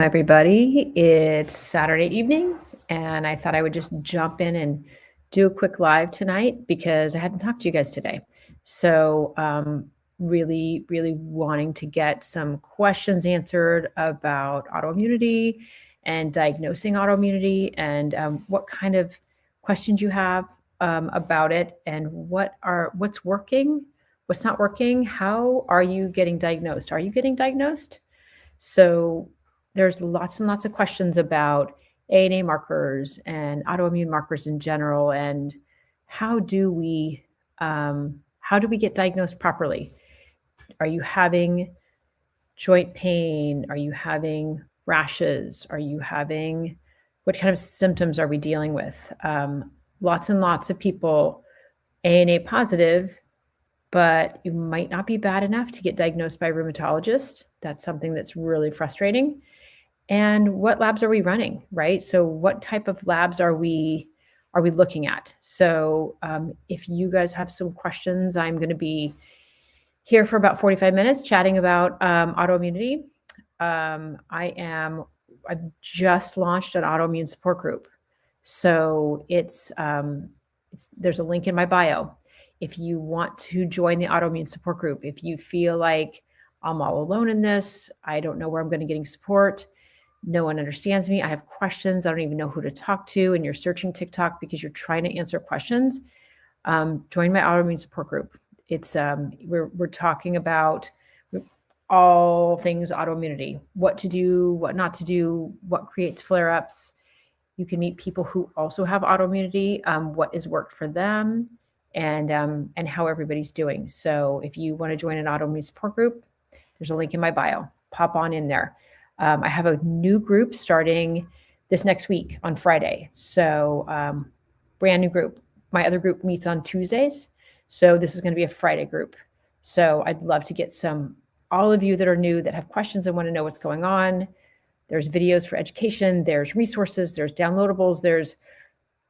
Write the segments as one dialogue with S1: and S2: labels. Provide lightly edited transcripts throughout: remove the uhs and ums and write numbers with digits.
S1: Everybody. It's Saturday evening, and I thought I would just jump in and do a quick live tonight because I hadn't talked to you guys today. So, really, really wanting to get some questions answered about autoimmunity and diagnosing autoimmunity, and what kind of questions you have about it, and what's working, what's not working. How are you getting diagnosed? Are you getting diagnosed? So there's lots and lots of questions about ANA markers and autoimmune markers in general, and how do we get diagnosed properly? Are you having joint pain? Are you having rashes? What kind of symptoms are we dealing with? Lots and lots of people ANA positive, but you might not be bad enough to get diagnosed by a rheumatologist. That's something that's really frustrating. And what labs are we running, right? So what type of labs are we looking at? So if you guys have some questions, I'm going to be here for about 45 minutes chatting about autoimmunity. I've just launched an autoimmune support group. So there's a link in my bio. If you want to join the autoimmune support group, if you feel like I'm all alone in this, I don't know where I'm going to get support, no one understands me, I have questions, I don't even know who to talk to, and you're searching TikTok because you're trying to answer questions, join my autoimmune support group. It's we're talking about all things autoimmunity, what to do, what not to do, what creates flare-ups. You can meet people who also have autoimmunity, what has worked for them, and how everybody's doing. So if you want to join an autoimmune support group, there's a link in my bio. Pop on in there. I have a new group starting this next week on Friday. So brand new group. My other group meets on Tuesdays. So this is going to be a Friday group. So I'd love to get all of you that are new that have questions and want to know what's going on. There's videos for education. There's resources. There's downloadables. There's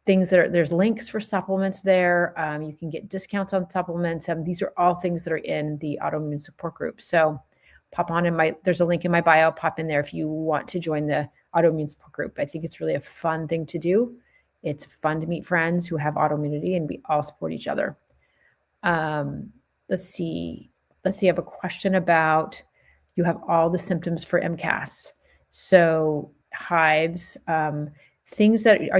S1: things there's links for supplements there. You can get discounts on supplements. These are all things that are in the autoimmune support group. So pop on there's a link in my bio, pop in there if you want to join the autoimmune support group. I think it's really a fun thing to do. It's fun to meet friends who have autoimmunity and we all support each other. Let's see. I have a question about, you have all the symptoms for MCAS. So hives, are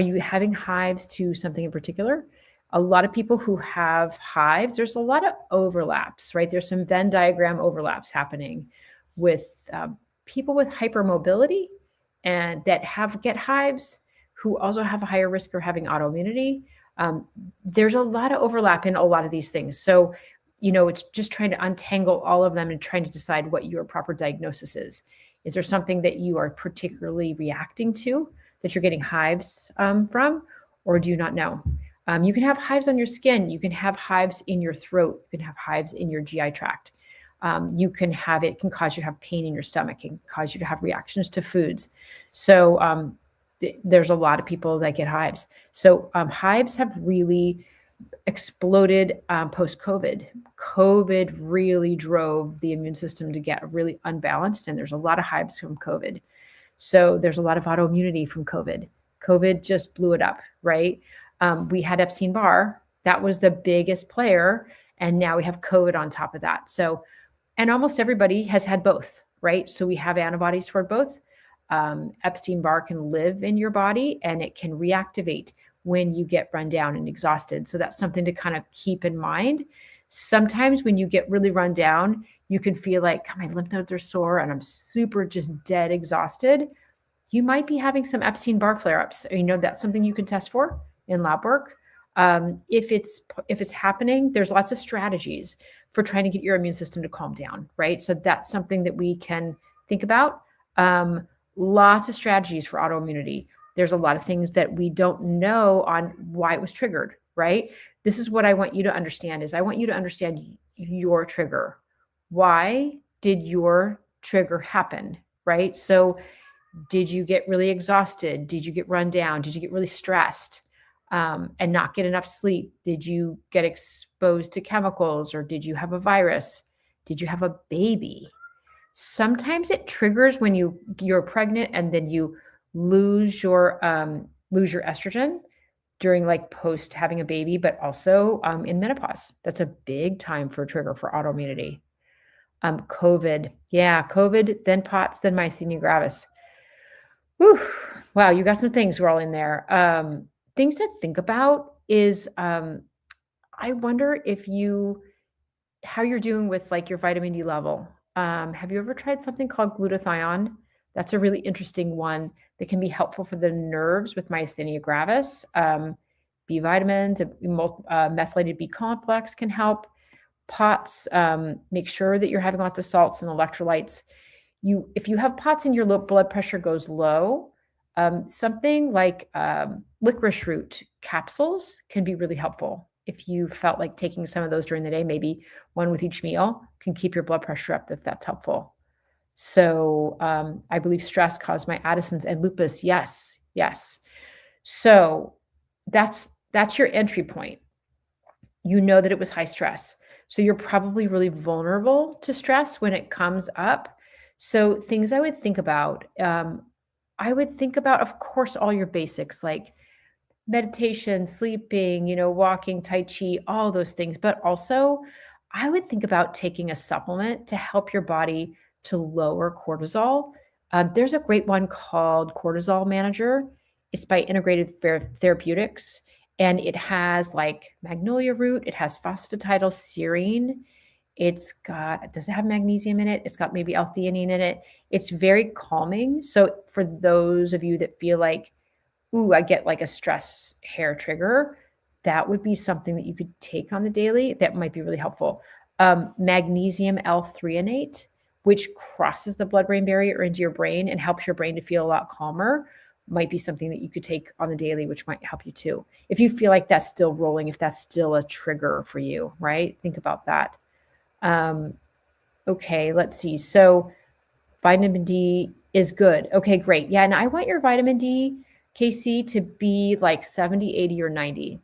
S1: you having hives to something in particular? A lot of people who have hives, there's a lot of overlaps, right? There's some Venn diagram overlaps happening with people with hypermobility and that get hives who also have a higher risk of having autoimmunity. There's a lot of overlap in a lot of these things. So, it's just trying to untangle all of them and trying to decide what your proper diagnosis is. Is there something that you are particularly reacting to that you're getting hives from, or do you not know? You can have hives on your skin. You can have hives in your throat. You can have hives in your GI tract. It can cause you to have pain in your stomach. It can cause you to have reactions to foods. So there's a lot of people that get hives. So hives have really exploded post-COVID. COVID really drove the immune system to get really unbalanced, and there's a lot of hives from COVID. So there's a lot of autoimmunity from COVID. COVID just blew it up, right? We had Epstein-Barr. That was the biggest player. And now we have COVID on top of that. So, and almost everybody has had both, right? So we have antibodies toward both. Epstein-Barr can live in your body and it can reactivate when you get run down and exhausted. So that's something to kind of keep in mind. Sometimes when you get really run down, you can feel like, God, my lymph nodes are sore and I'm super just dead exhausted. You might be having some Epstein-Barr flare-ups. That's something you can test for in lab work. If it's happening, there's lots of strategies for trying to get your immune system to calm down, right? So that's something that we can think about. Lots of strategies for autoimmunity. There's a lot of things that we don't know on why it was triggered, right? This is what I want you to understand I want you to understand your trigger. Why did your trigger happen, right? So did you get really exhausted? Did you get run down? Did you get really stressed and not get enough sleep? Did you get exposed to chemicals, or did you have a virus? Did you have a baby? Sometimes it triggers when you're pregnant and then you lose your estrogen during like post having a baby, but also in menopause. That's a big time for a trigger for autoimmunity. COVID, yeah, COVID, then POTS, then myasthenia gravis. Whew. Wow, you got some things all in there. Things to think about is I wonder if how you're doing with like your vitamin D level. Have you ever tried something called glutathione? That's a really interesting one that can be helpful for the nerves with myasthenia gravis. B vitamins, methylated B complex can help. POTS, make sure that you're having lots of salts and electrolytes. If you have POTS and your blood pressure goes low, something like licorice root capsules can be really helpful. If you felt like taking some of those during the day, maybe one with each meal can keep your blood pressure up if that's helpful. So I believe stress caused my Addison's and lupus. Yes, yes. So that's your entry point. You know that it was high stress. So you're probably really vulnerable to stress when it comes up. So things I would think about, of course, all your basics like meditation, sleeping, walking, tai chi, all those things. But also, I would think about taking a supplement to help your body to lower cortisol. There's a great one called Cortisol Manager. It's by Integrated Therapeutics, and it has like magnolia root, it has phosphatidylserine. Does it have magnesium in it? It's got maybe L-theanine in it. It's very calming. So for those of you that feel like, ooh, I get like a stress hair trigger, that would be something that you could take on the daily. That might be really helpful. Magnesium L-threonate, which crosses the blood-brain barrier into your brain and helps your brain to feel a lot calmer, might be something that you could take on the daily, which might help you too. If you feel like that's still rolling, if that's still a trigger for you, right? Think about that. Okay, let's see. So vitamin D is good. Okay, great. Yeah, and I want your vitamin D, KC, to be like 70, 80, or 90.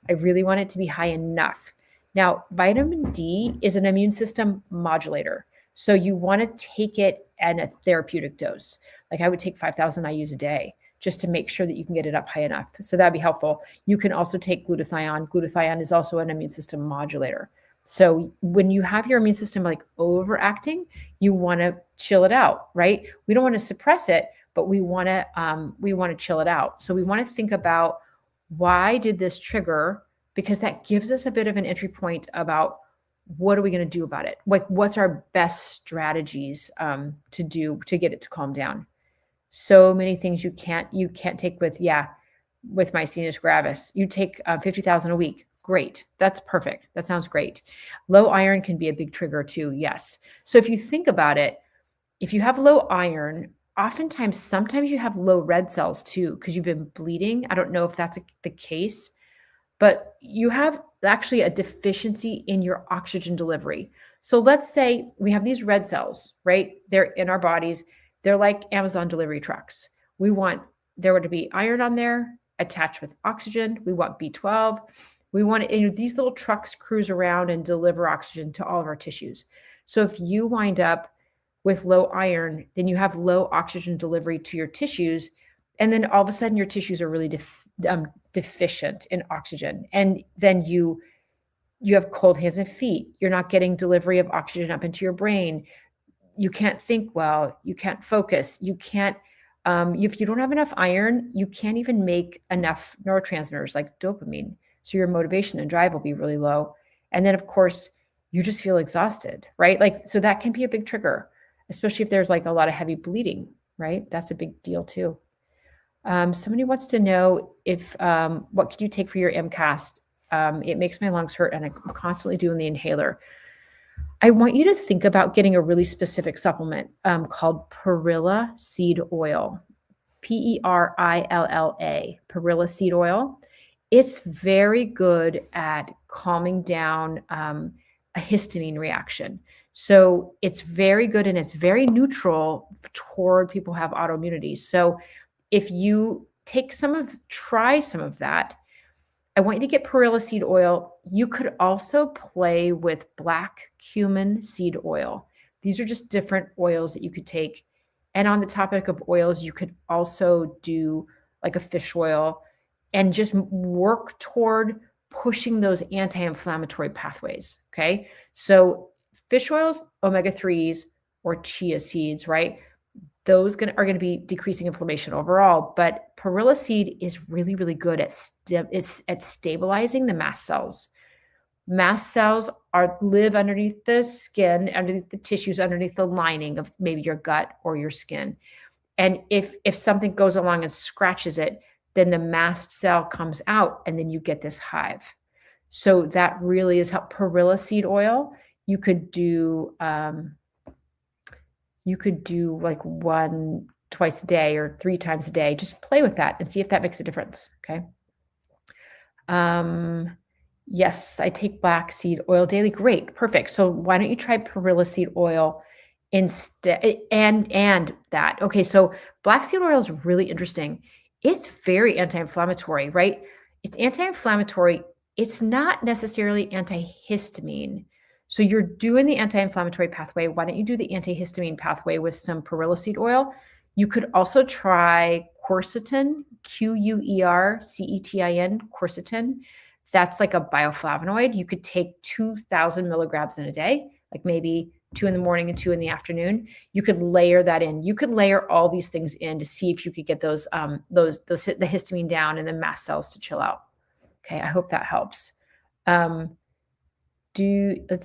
S1: I really want it to be high enough. Now, vitamin D is an immune system modulator. So you want to take it at a therapeutic dose. Like I would take 5,000 IUs a day just to make sure that you can get it up high enough. So that'd be helpful. You can also take glutathione. Glutathione is also an immune system modulator. So when you have your immune system like overacting, you want to chill it out, right? We don't want to suppress it, but we want to chill it out. So we want to think about, why did this trigger? Because that gives us a bit of an entry point about what are we going to do about it? Like what's our best strategies to do to get it to calm down? So many things you can't take with myasthenia gravis. You take 50,000 a week. Great. That's perfect. That sounds great. Low iron can be a big trigger too. Yes. So if you think about it, if you have low iron, sometimes you have low red cells too, because you've been bleeding. I don't know if that's the case, but you have actually a deficiency in your oxygen delivery. So let's say we have these red cells, right? They're in our bodies. They're like Amazon delivery trucks. We want there to be iron on there attached with oxygen. We want B12. We want these little trucks cruise around and deliver oxygen to all of our tissues. So if you wind up with low iron, then you have low oxygen delivery to your tissues. And then all of a sudden your tissues are really deficient in oxygen. And then you have cold hands and feet. You're not getting delivery of oxygen up into your brain. You can't think well. You can't focus. You can't, if you don't have enough iron, you can't even make enough neurotransmitters like dopamine. So your motivation and drive will be really low. And then of course, you just feel exhausted, right? Like, so that can be a big trigger, especially if there's like a lot of heavy bleeding, right? That's a big deal too. Somebody wants to know if, what could you take for your MCAS? It makes my lungs hurt and I'm constantly doing the inhaler. I want you to think about getting a really specific supplement called perilla seed oil, Perilla, perilla seed oil. It's very good at calming down a histamine reaction. So it's very good and it's very neutral toward people who have autoimmunity. So if you try some of that, I want you to get perilla seed oil. You could also play with black cumin seed oil. These are just different oils that you could take. And on the topic of oils, you could also do like a fish oil and just work toward pushing those anti-inflammatory pathways. Okay. So fish oils, omega-3s, or chia seeds, right? Those are going to be decreasing inflammation overall. But perilla seed is really, really good at stabilizing the mast cells. Mast cells live underneath the skin, underneath the tissues, underneath the lining of maybe your gut or your skin. And if something goes along and scratches it, then the mast cell comes out and then you get this hive. So that really is how perilla seed oil, you could do like twice a day or 3 times a day. Just play with that and see if that makes a difference. Okay. Yes, I take black seed oil daily. Great. Perfect. So why don't you try perilla seed oil instead and that. Okay, so black seed oil is really interesting. It's very anti-inflammatory, right? It's anti-inflammatory. It's not necessarily antihistamine. So you're doing the anti-inflammatory pathway. Why don't you do the antihistamine pathway with some perilla seed oil? You could also try quercetin, quercetin, quercetin. That's like a bioflavonoid. You could take 2,000 milligrams in a day, like maybe 2 in the morning and 2 in the afternoon. You could layer that in. You could layer all these things in to see if you could get the histamine down and the mast cells to chill out. Okay, I hope that helps. Let's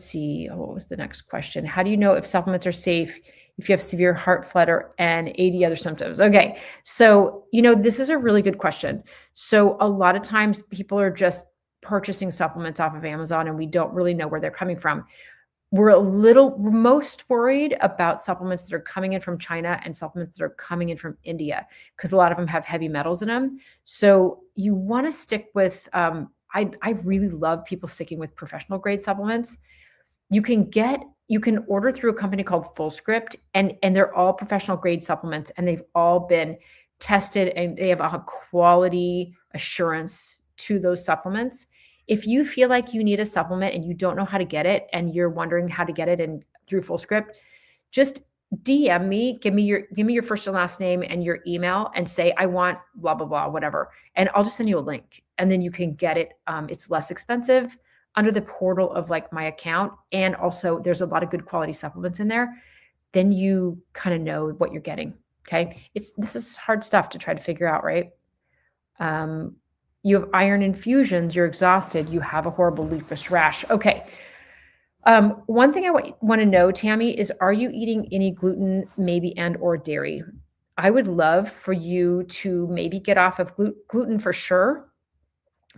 S1: see, what was the next question? How do you know if supplements are safe if you have severe heart flutter and 80 other symptoms? Okay, so, this is a really good question. So a lot of times people are just purchasing supplements off of Amazon and we don't really know where they're coming from. We're most worried about supplements that are coming in from China and supplements that are coming in from India, because a lot of them have heavy metals in them. So you want to stick with, I really love people sticking with professional grade supplements. You can order through a company called Fullscript, and they're all professional grade supplements, and they've all been tested and they have a quality assurance to those supplements. If you feel like you need a supplement and you don't know how to get it and you're wondering how to get it through Fullscript, just DM me, give me your first and last name and your email and say, I want blah, blah, blah, whatever. And I'll just send you a link and then you can get it. It's less expensive under the portal of like my account. And also there's a lot of good quality supplements in there. Then you kind of know what you're getting. Okay. This is hard stuff to try to figure out, right? You have iron infusions, you're exhausted, you have a horrible lupus rash. Okay. One thing I want to know, Tammy, is are you eating any gluten, maybe, and or dairy? I would love for you to maybe get off of gluten for sure,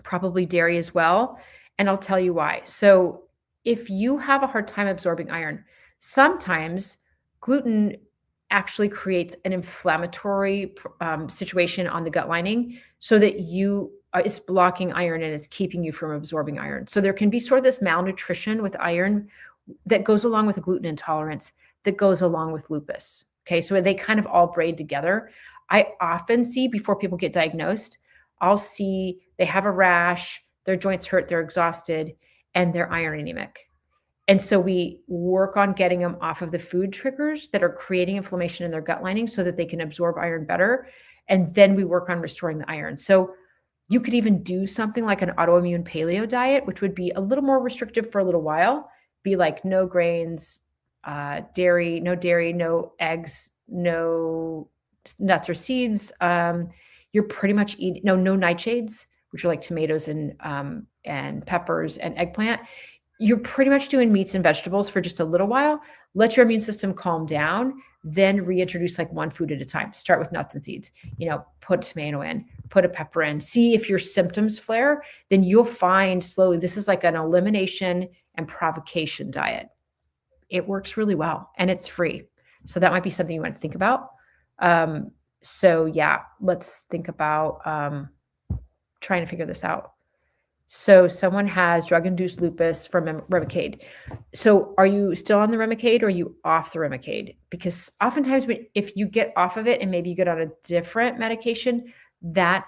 S1: probably dairy as well. And I'll tell you why. So if you have a hard time absorbing iron, sometimes gluten actually creates an inflammatory situation on the gut lining so that it's blocking iron and it's keeping you from absorbing iron. So there can be sort of this malnutrition with iron that goes along with a gluten intolerance that goes along with lupus. Okay, so they kind of all braid together. I often see before people get diagnosed, I'll see they have a rash, their joints hurt, they're exhausted, and they're iron anemic. And so we work on getting them off of the food triggers that are creating inflammation in their gut lining so that they can absorb iron better. And then we work on restoring the iron. So you could even do something like an autoimmune paleo diet, which would be a little more restrictive for a little while, be like no grains, no dairy, no eggs, no nuts or seeds. You're pretty much eating, no nightshades, which are like tomatoes and peppers and eggplant. You're pretty much doing meats and vegetables for just a little while. Let your immune system calm down, then reintroduce like one food at a time. Start with nuts and seeds, put a tomato in, put a pepper in, see if your symptoms flare, then you'll find slowly, this is like an elimination and provocation diet. It works really well and it's free. So that might be something you want to think about. So yeah, let's think about trying to figure this out. So someone has drug-induced lupus from Remicade. So are you still on the Remicade or are you off the Remicade? Because oftentimes if you get off of it and maybe you get on a different medication, that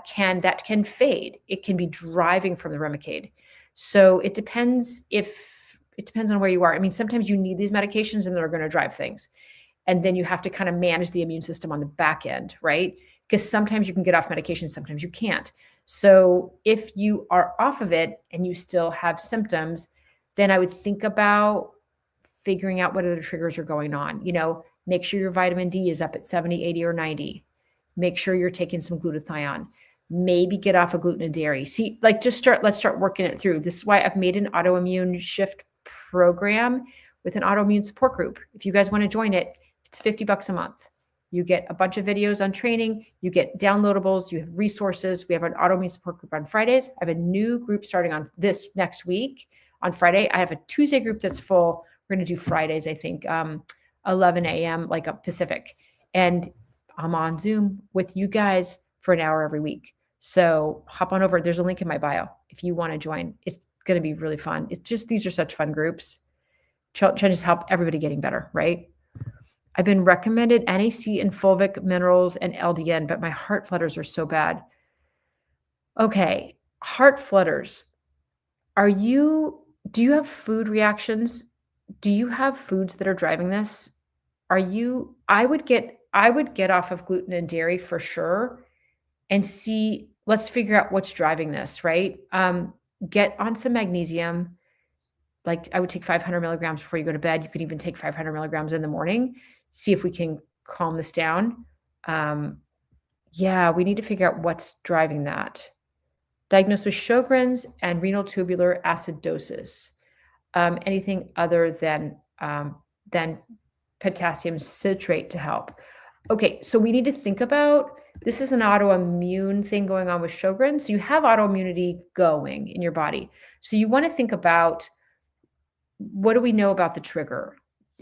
S1: can fade. It can be driving from the Remicade. So it depends if it depends on where you are. I mean, sometimes you need these medications and they're going to drive things. And then you have to kind of manage the immune system on the back end, right? Because sometimes you can get off medication, sometimes you can't. So if you are off of it and you still have symptoms, then I would think about figuring out what other triggers are going on. Make sure your vitamin D is up at 70, 80, or 90. Make sure you're taking some glutathione. Maybe get off of gluten and dairy. See, like let's start working it through. This is why I've made an autoimmune shift program with an autoimmune support group. If you guys want to join it, it's $50 a month. You get a bunch of videos on training. You get downloadables. You have resources. We have an autoimmune support group on Fridays. I have a new group starting on this next week on Friday. I have a Tuesday group that's full. We're going to do Fridays, I think, 11 a.m. like a Pacific. And I'm on Zoom with you guys for an hour every week. So hop on over. There's a link in my bio if you want to join. It's going to be really fun. It's just, these are such fun groups. Try to just help everybody getting better, right? I've been recommended NAC and fulvic minerals and LDN, but my heart flutters are so bad. Okay, heart flutters. Do you have food reactions? Do you have foods that are driving this? I would get off of gluten and dairy for sure and see, let's figure out what's driving this, right? Get on some magnesium. Like I would take 500 milligrams before you go to bed. You could even take 500 milligrams in the morning. See if we can calm this down. Yeah, we need to figure out what's driving that. Diagnosed with Sjogren's and renal tubular acidosis. Anything other than potassium citrate to help. Okay, so we need to think about, this is an autoimmune thing going on with Sjogren's. So you have autoimmunity going in your body. So you want to think about, what do we know about the trigger?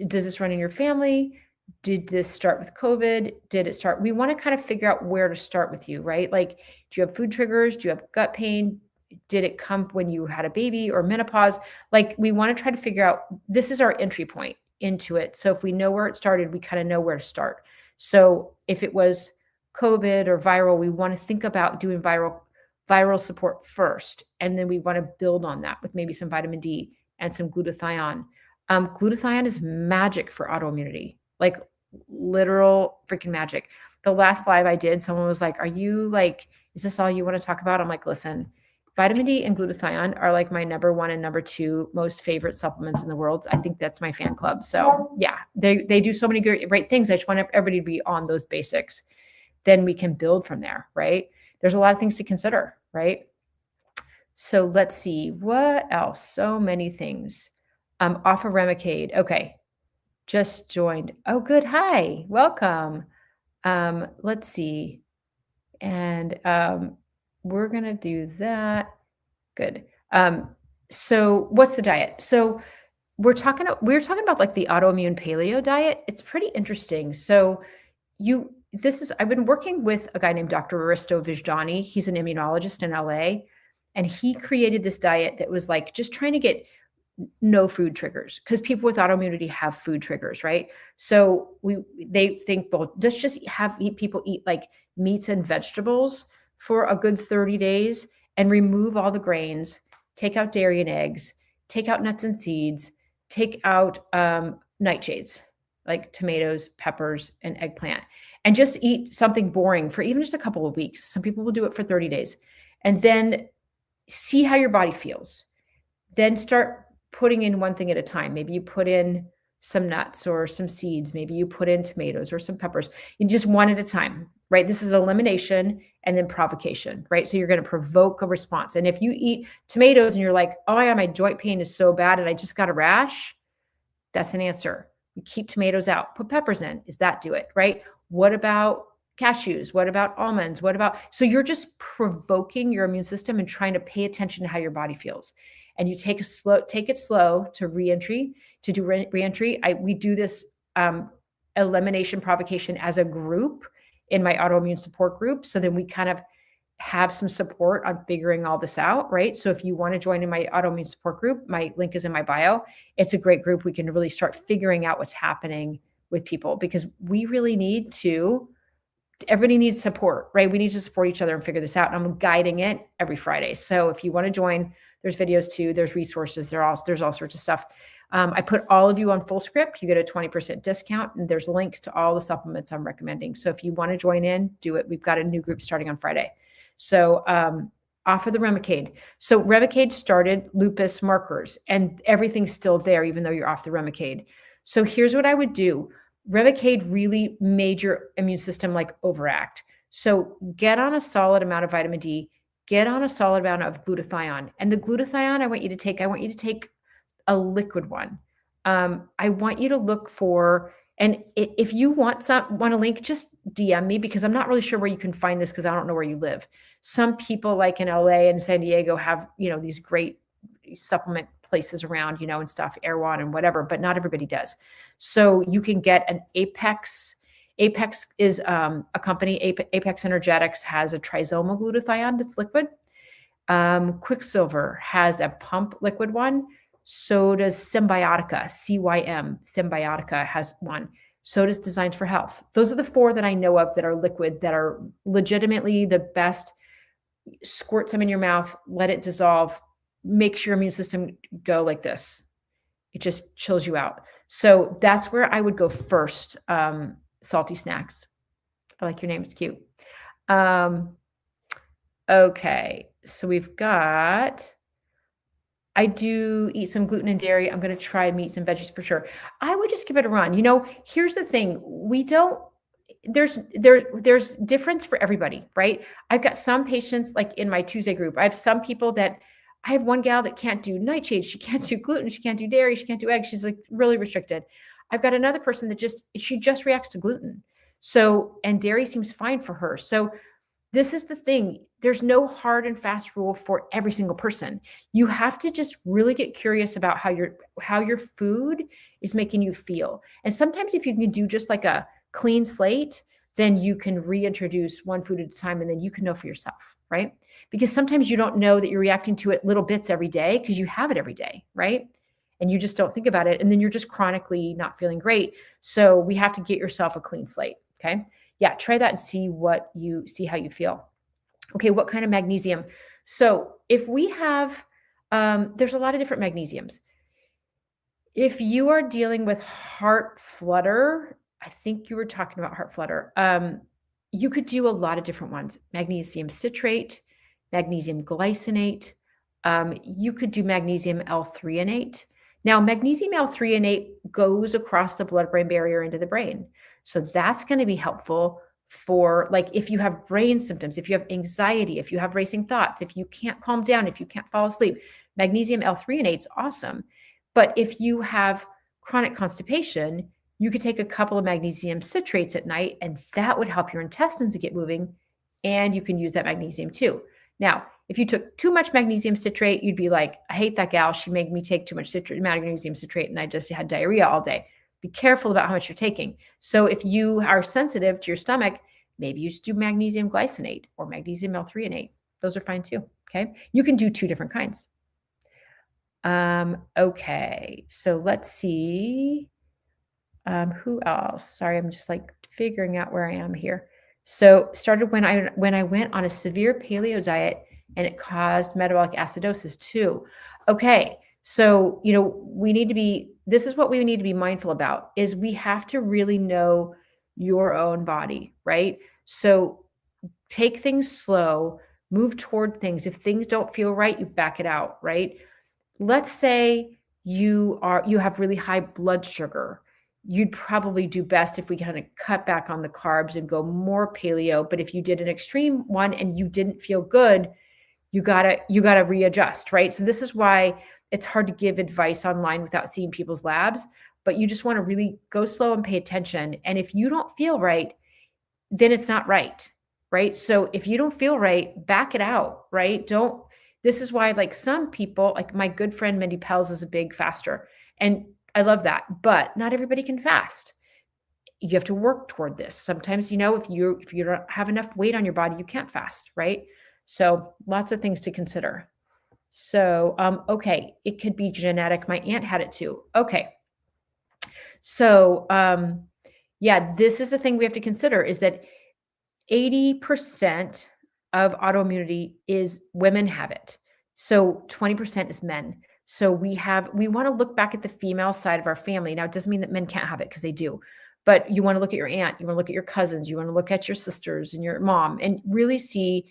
S1: Does this run in your family? Did this start with COVID? We want to kind of figure out where to start with you, right? Like, do you have food triggers? Do you have gut pain? Did it come when you had a baby or menopause? Like, we want to try to figure out, this is our entry point into it. So if we know where it started, we kind of know where to start. So if it was COVID or viral, we want to think about doing viral support first. And then we want to build on that with maybe some vitamin D and some glutathione. Glutathione is magic for autoimmunity, like literal freaking magic. The last live I did, someone was like, is this all you want to talk about? I'm like, listen, vitamin D and glutathione are like my number one and number two most favorite supplements in the world. I think that's my fan club. So yeah, they do so many great things. I just want everybody to be on those basics. Then we can build from there, right? There's a lot of things to consider, right? So let's see, what else? So many things. Off of Remicade. Okay, just joined. Oh, good. Hi, welcome. Let's see. And we're going to do that. Good. So what's the diet? So we're talking about like the autoimmune paleo diet. It's pretty interesting. So I've been working with a guy named Dr. Aristo Vijdani. He's an immunologist in LA, and he created this diet that was like just trying to get no food triggers, because people with autoimmunity have food triggers, right? So they think, well, just people eat like meats and vegetables for a good 30 days and remove all the grains, take out dairy and eggs, take out nuts and seeds, take out nightshades like tomatoes, peppers, and eggplant, and just eat something boring for even just a couple of weeks. Some people will do it for 30 days and then see how your body feels. Then start putting in one thing at a time. Maybe you put in some nuts or some seeds. Maybe you put in tomatoes or some peppers. You just one at a time, right? This is elimination and then provocation, right? So you're going to provoke a response. And if you eat tomatoes and you're like, oh my God, my joint pain is so bad and I just got a rash, that's an answer. You keep tomatoes out, put peppers in. Does that do it, right? What about cashews? What about almonds? So you're just provoking your immune system and trying to pay attention to how your body feels. And you take it slow to reentry, to do reentry. We do this elimination provocation as a group in my autoimmune support group. So then we kind of have some support on figuring all this out, right? So if you want to join in my autoimmune support group, my link is in my bio. It's a great group. We can really start figuring out what's happening with people, because we really everybody needs support, right? We need to support each other and figure this out. And I'm guiding it every Friday. So if you want to join, there's videos too, there's resources, there's all sorts of stuff. I put all of you on full script. You get a 20% discount, and there's links to all the supplements I'm recommending. So if you want to join in, do it. We've got a new group starting on Friday. So offer the Remicade. So Remicade started lupus markers, and everything's still there, even though you're off the Remicade. So here's what I would do. Remicade really made your immune system like overact. So get on a solid amount of vitamin D, get on a solid amount of glutathione. And the glutathione I want you to take a liquid one. I want you to look for, and if you want a link, just DM me, because I'm not really sure where you can find this, because I don't know where you live. Some people like in LA and San Diego have, these great supplement places around, and stuff, Erewhon and whatever, but not everybody does. So you can get an Apex. Apex is a company. Apex Energetics has a trisomal glutathione that's liquid. Quicksilver has a pump liquid one. So does Symbiotica, CYM. Symbiotica has one. So does Designs for Health. Those are the 4 that I know of that are liquid, that are legitimately the best. Squirt some in your mouth, let it dissolve, makes your immune system go like this. It just chills you out. So that's where I would go first. Salty snacks. I like your name. It's cute. Okay. So we've got, I do eat some gluten and dairy. I'm going to try meats and veggies for sure. I would just give it a run. Here's the thing. There's difference for everybody, right? I've got some patients, like in my Tuesday group, I have some people that, I have one gal that can't do nightshades. She can't do gluten. She can't do dairy. She can't do eggs. She's like really restricted. I've got another person that she just reacts to gluten. So, and dairy seems fine for her. So this is the thing. There's no hard and fast rule for every single person. You have to just really get curious about how your food is making you feel. And sometimes if you can do just like a clean slate, then you can reintroduce one food at a time, and then you can know for yourself, right? Because sometimes you don't know that you're reacting to it little bits every day because you have it every day, right? And you just don't think about it. And then you're just chronically not feeling great. So we have to get yourself a clean slate. Okay. Yeah. Try that and see how you feel. Okay. What kind of magnesium? So if we have, there's a lot of different magnesiums. If you are dealing with heart flutter, I think you were talking about heart flutter. You could do a lot of different ones. Magnesium citrate, magnesium glycinate. You could do magnesium L-threonate. Now, magnesium L-threonate goes across the blood-brain barrier into the brain. So that's going to be helpful for, like, if you have brain symptoms, if you have anxiety, if you have racing thoughts, if you can't calm down, if you can't fall asleep, magnesium L-threonate is awesome. But if you have chronic constipation, you could take a couple of magnesium citrates at night, and that would help your intestines to get moving, and you can use that magnesium too. Now, if you took too much magnesium citrate, you'd be like, I hate that gal. She made me take too much magnesium citrate, and I just had diarrhea all day. Be careful about how much you're taking. So if you are sensitive to your stomach, maybe you should do magnesium glycinate or magnesium L-threonate. Those are fine too, okay? You can do 2 different kinds. Okay, so let's see. Who else? Sorry, I'm just like figuring out where I am here. So started when I went on a severe paleo diet, and it caused metabolic acidosis too. Okay, so this is what we need to be mindful about, is we have to really know your own body, right? So take things slow, move toward things. If things don't feel right, you back it out, right? Let's say you have really high blood sugar. You'd probably do best if we kind of cut back on the carbs and go more paleo. But if you did an extreme one and you didn't feel good, you gotta readjust, right? So this is why it's hard to give advice online without seeing people's labs, but you just want to really go slow and pay attention. And if you don't feel right, then it's not right, right? So if you don't feel right, back it out, right? This is why, like, some people, like my good friend Mindy Pels is a big faster, and I love that, but not everybody can fast. You have to work toward this. Sometimes, if you don't have enough weight on your body, you can't fast, right? So lots of things to consider. So, okay, it could be genetic. My aunt had it too. Okay. So, yeah, this is the thing we have to consider, is that 80% of autoimmunity is women have it. So 20% is men. So we want to look back at the female side of our family. Now, it doesn't mean that men can't have it because they do, but you want to look at your aunt, you want to look at your cousins, you want to look at your sisters and your mom and really see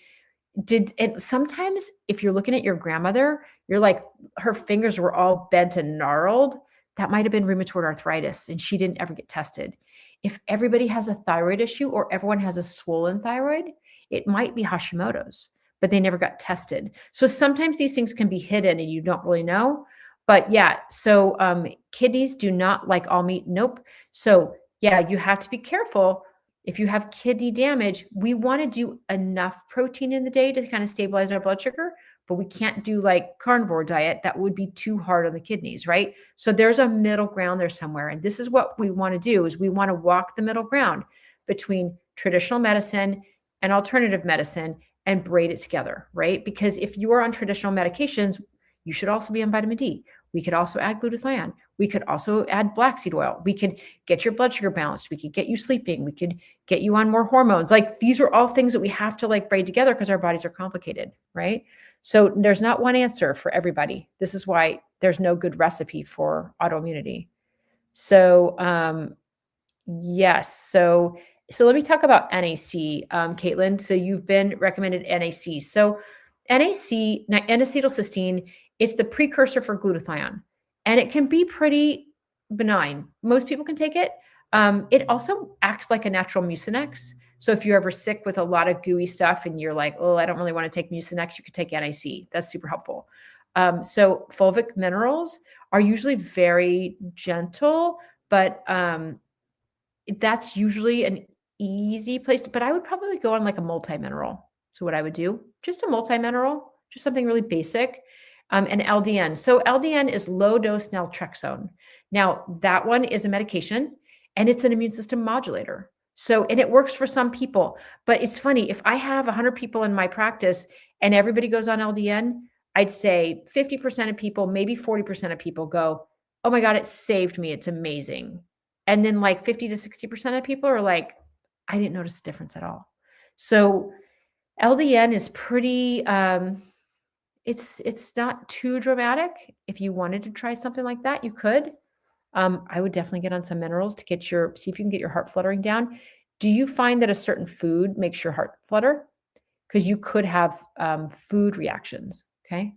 S1: and sometimes if you're looking at your grandmother, you're like, her fingers were all bent and gnarled. That might have been rheumatoid arthritis and she didn't ever get tested. If everybody has a thyroid issue or everyone has a swollen thyroid, it might be Hashimoto's, but they never got tested. So sometimes these things can be hidden and you don't really know. But yeah, so kidneys do not like all meat. Nope. So yeah, you have to be careful. If you have kidney damage, we want to do enough protein in the day to kind of stabilize our blood sugar, but we can't do like carnivore diet. That would be too hard on the kidneys, right? So there's a middle ground there somewhere. And this is what we want to do is we want to walk the middle ground between traditional medicine and alternative medicine and braid it together, right? Because if you are on traditional medications, you should also be on vitamin D. We could also add glutathione. We could also add black seed oil. We could get your blood sugar balanced. We could get you sleeping. We could get you on more hormones. Like these are all things that we have to like braid together because our bodies are complicated, right? So there's not one answer for everybody. This is why there's no good recipe for autoimmunity. So yes, so let me talk about NAC, Caitlin. So you've been recommended NAC. So NAC, N-acetylcysteine, it's the precursor for glutathione, and it can be pretty benign. Most people can take it. It also acts like a natural mucinex. So if you're ever sick with a lot of gooey stuff and you're like, oh, I don't really want to take mucinex, you could take NAC. That's super helpful. So fulvic minerals are usually very gentle, but that's usually an easy place but I would probably go on like a multi-mineral. So what I would do, just a multi-mineral, just something really basic. And LDN. So LDN is low dose naltrexone. Now that one is a medication and it's an immune system modulator. So, and it works for some people, but it's funny, if I have 100 people in my practice and everybody goes on LDN, I'd say 50% of people, maybe 40% of people go, oh my God, it saved me. It's amazing. And then like 50 to 60% of people are like, I didn't notice a difference at all. So LDN is pretty, it's not too dramatic. If you wanted to try something like that, you could. I would definitely get on some minerals to see if you can get your heart fluttering down. Do you find that a certain food makes your heart flutter? Because you could have food reactions. Okay.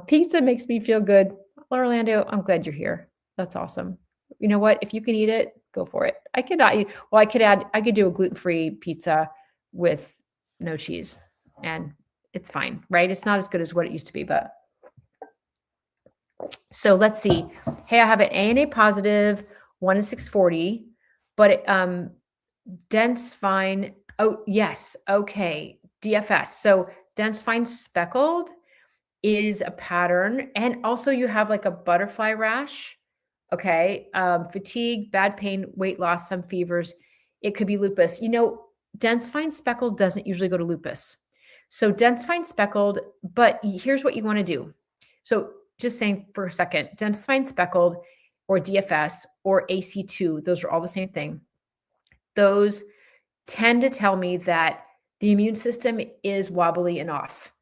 S1: Pizza makes me feel good. Orlando, I'm glad you're here. That's awesome. You know what? If you can eat it, go for it. I could not eat. Well, I could do a gluten-free pizza with no cheese and it's fine, right? It's not as good as what it used to be, but so let's see. Hey, I have an ANA positive, 1 in 640, but dense fine. Oh, yes. Okay. DFS. So dense fine speckled is a pattern. And also you have like a butterfly rash. Okay. Fatigue, bad pain, weight loss, some fevers. It could be lupus. You know, dense fine speckled doesn't usually go to lupus. So dense fine speckled, but here's what you want to do. So just saying for a second, dense fine speckled or DFS or AC2, those are all the same thing. Those tend to tell me that the immune system is wobbly and off.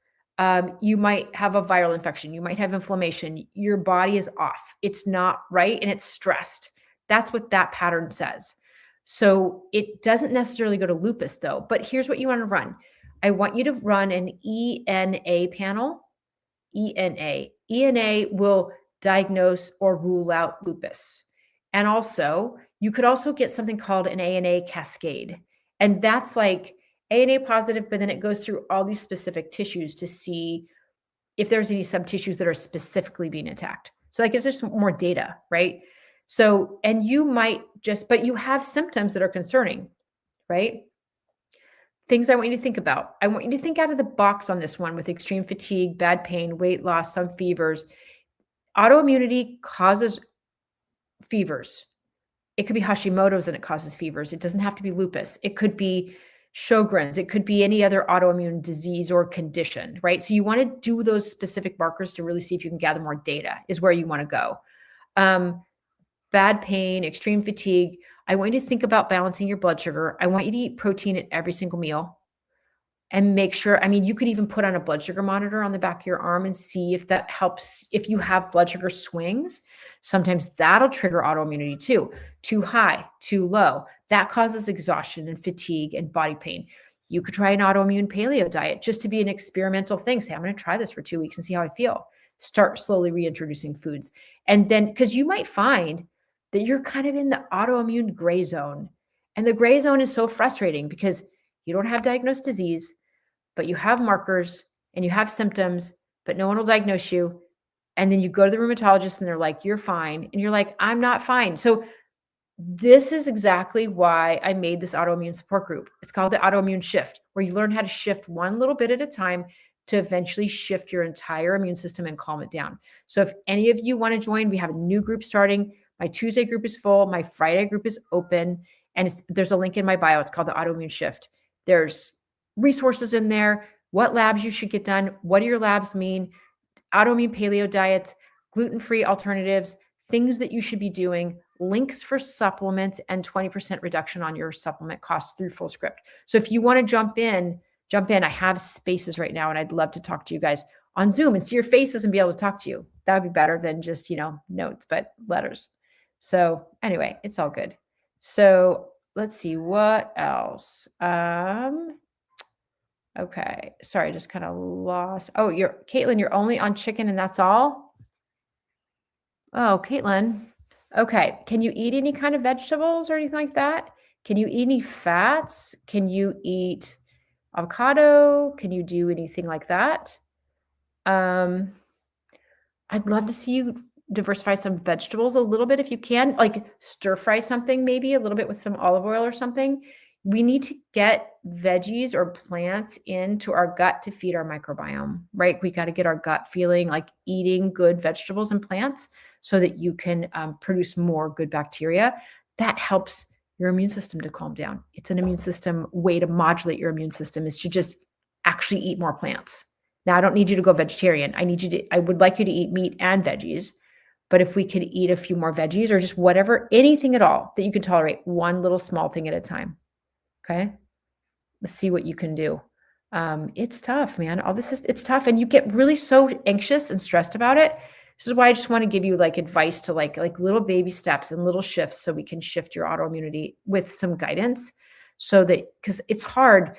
S1: You might have a viral infection. You might have inflammation. Your body is off. It's not right and it's stressed. That's what that pattern says. So it doesn't necessarily go to lupus though, but here's what you want to run. I want you to run an ENA panel. ENA will diagnose or rule out lupus. And also, you could also get something called an ANA cascade. And that's like ANA positive, but then it goes through all these specific tissues to see if there's any subtissues that are specifically being attacked. So that gives us some more data, right? So, and you might but you have symptoms that are concerning, right? Things I want you to think about. I want you to think out of the box on this one with extreme fatigue, bad pain, weight loss, some fevers. Autoimmunity causes fevers. It could be Hashimoto's and it causes fevers. It doesn't have to be lupus. It could be Sjogren's. It could be any other autoimmune disease or condition, right? So you want to do those specific markers to really see if you can gather more data is where you want to go. Bad pain, extreme fatigue. I want you to think about balancing your blood sugar. I want you to eat protein at every single meal. and make sure, I mean, you could even put on a blood sugar monitor on the back of your arm and see if that helps. If you have blood sugar swings, sometimes that'll trigger autoimmunity too. Too high, too low. That causes exhaustion and fatigue and body pain. You could try an autoimmune paleo diet just to be an experimental thing. Say, I'm going to try this for 2 weeks and see how I feel. Start slowly reintroducing foods. And then, because you might find that you're kind of in the autoimmune gray zone. And the gray zone is so frustrating because you don't have diagnosed disease, but you have markers and you have symptoms, but no one will diagnose you. And then you go to the rheumatologist and they're like, you're fine. And you're like, I'm not fine. So this is exactly why I made this autoimmune support group. It's called the Autoimmune Shift, where you learn how to shift one little bit at a time to eventually shift your entire immune system and calm it down. So if any of you want to join, we have a new group starting. My Tuesday group is full. My Friday group is open. And there's a link in my bio. It's called the Autoimmune Shift. There's resources in there, what labs you should get done, what do your labs mean, autoimmune paleo diets, gluten-free alternatives, things that you should be doing, links for supplements, and 20% reduction on your supplement costs through Fullscript. So if you want to jump in. I have spaces right now, and I'd love to talk to you guys on Zoom and see your faces and be able to talk to you. That would be better than just, notes, but letters. So anyway, it's all good. So let's see what else. Okay. Sorry, I just kind of lost. Oh, Caitlin, you're only on chicken and that's all? Oh, Caitlin. Okay. Can you eat any kind of vegetables or anything like that? Can you eat any fats? Can you eat avocado? Can you do anything like that? I'd love to see you diversify some vegetables a little bit if you can, like stir fry something, maybe a little bit with some olive oil or something. We need to get veggies or plants into our gut to feed our microbiome, right? We got to get our gut feeling like eating good vegetables and plants so that you can produce more good bacteria. That helps your immune system to calm down. It's an immune system way to modulate your immune system is to just actually eat more plants. Now, I don't need you to go vegetarian. I would like you to eat meat and veggies, but if we could eat a few more veggies or just whatever, anything at all that you can tolerate, one little small thing at a time. Okay. Let's see what you can do. It's tough, man. It's tough. And you get really so anxious and stressed about it. This is why I just want to give you like advice to like little baby steps and little shifts so we can shift your autoimmunity with some guidance so that, because it's hard.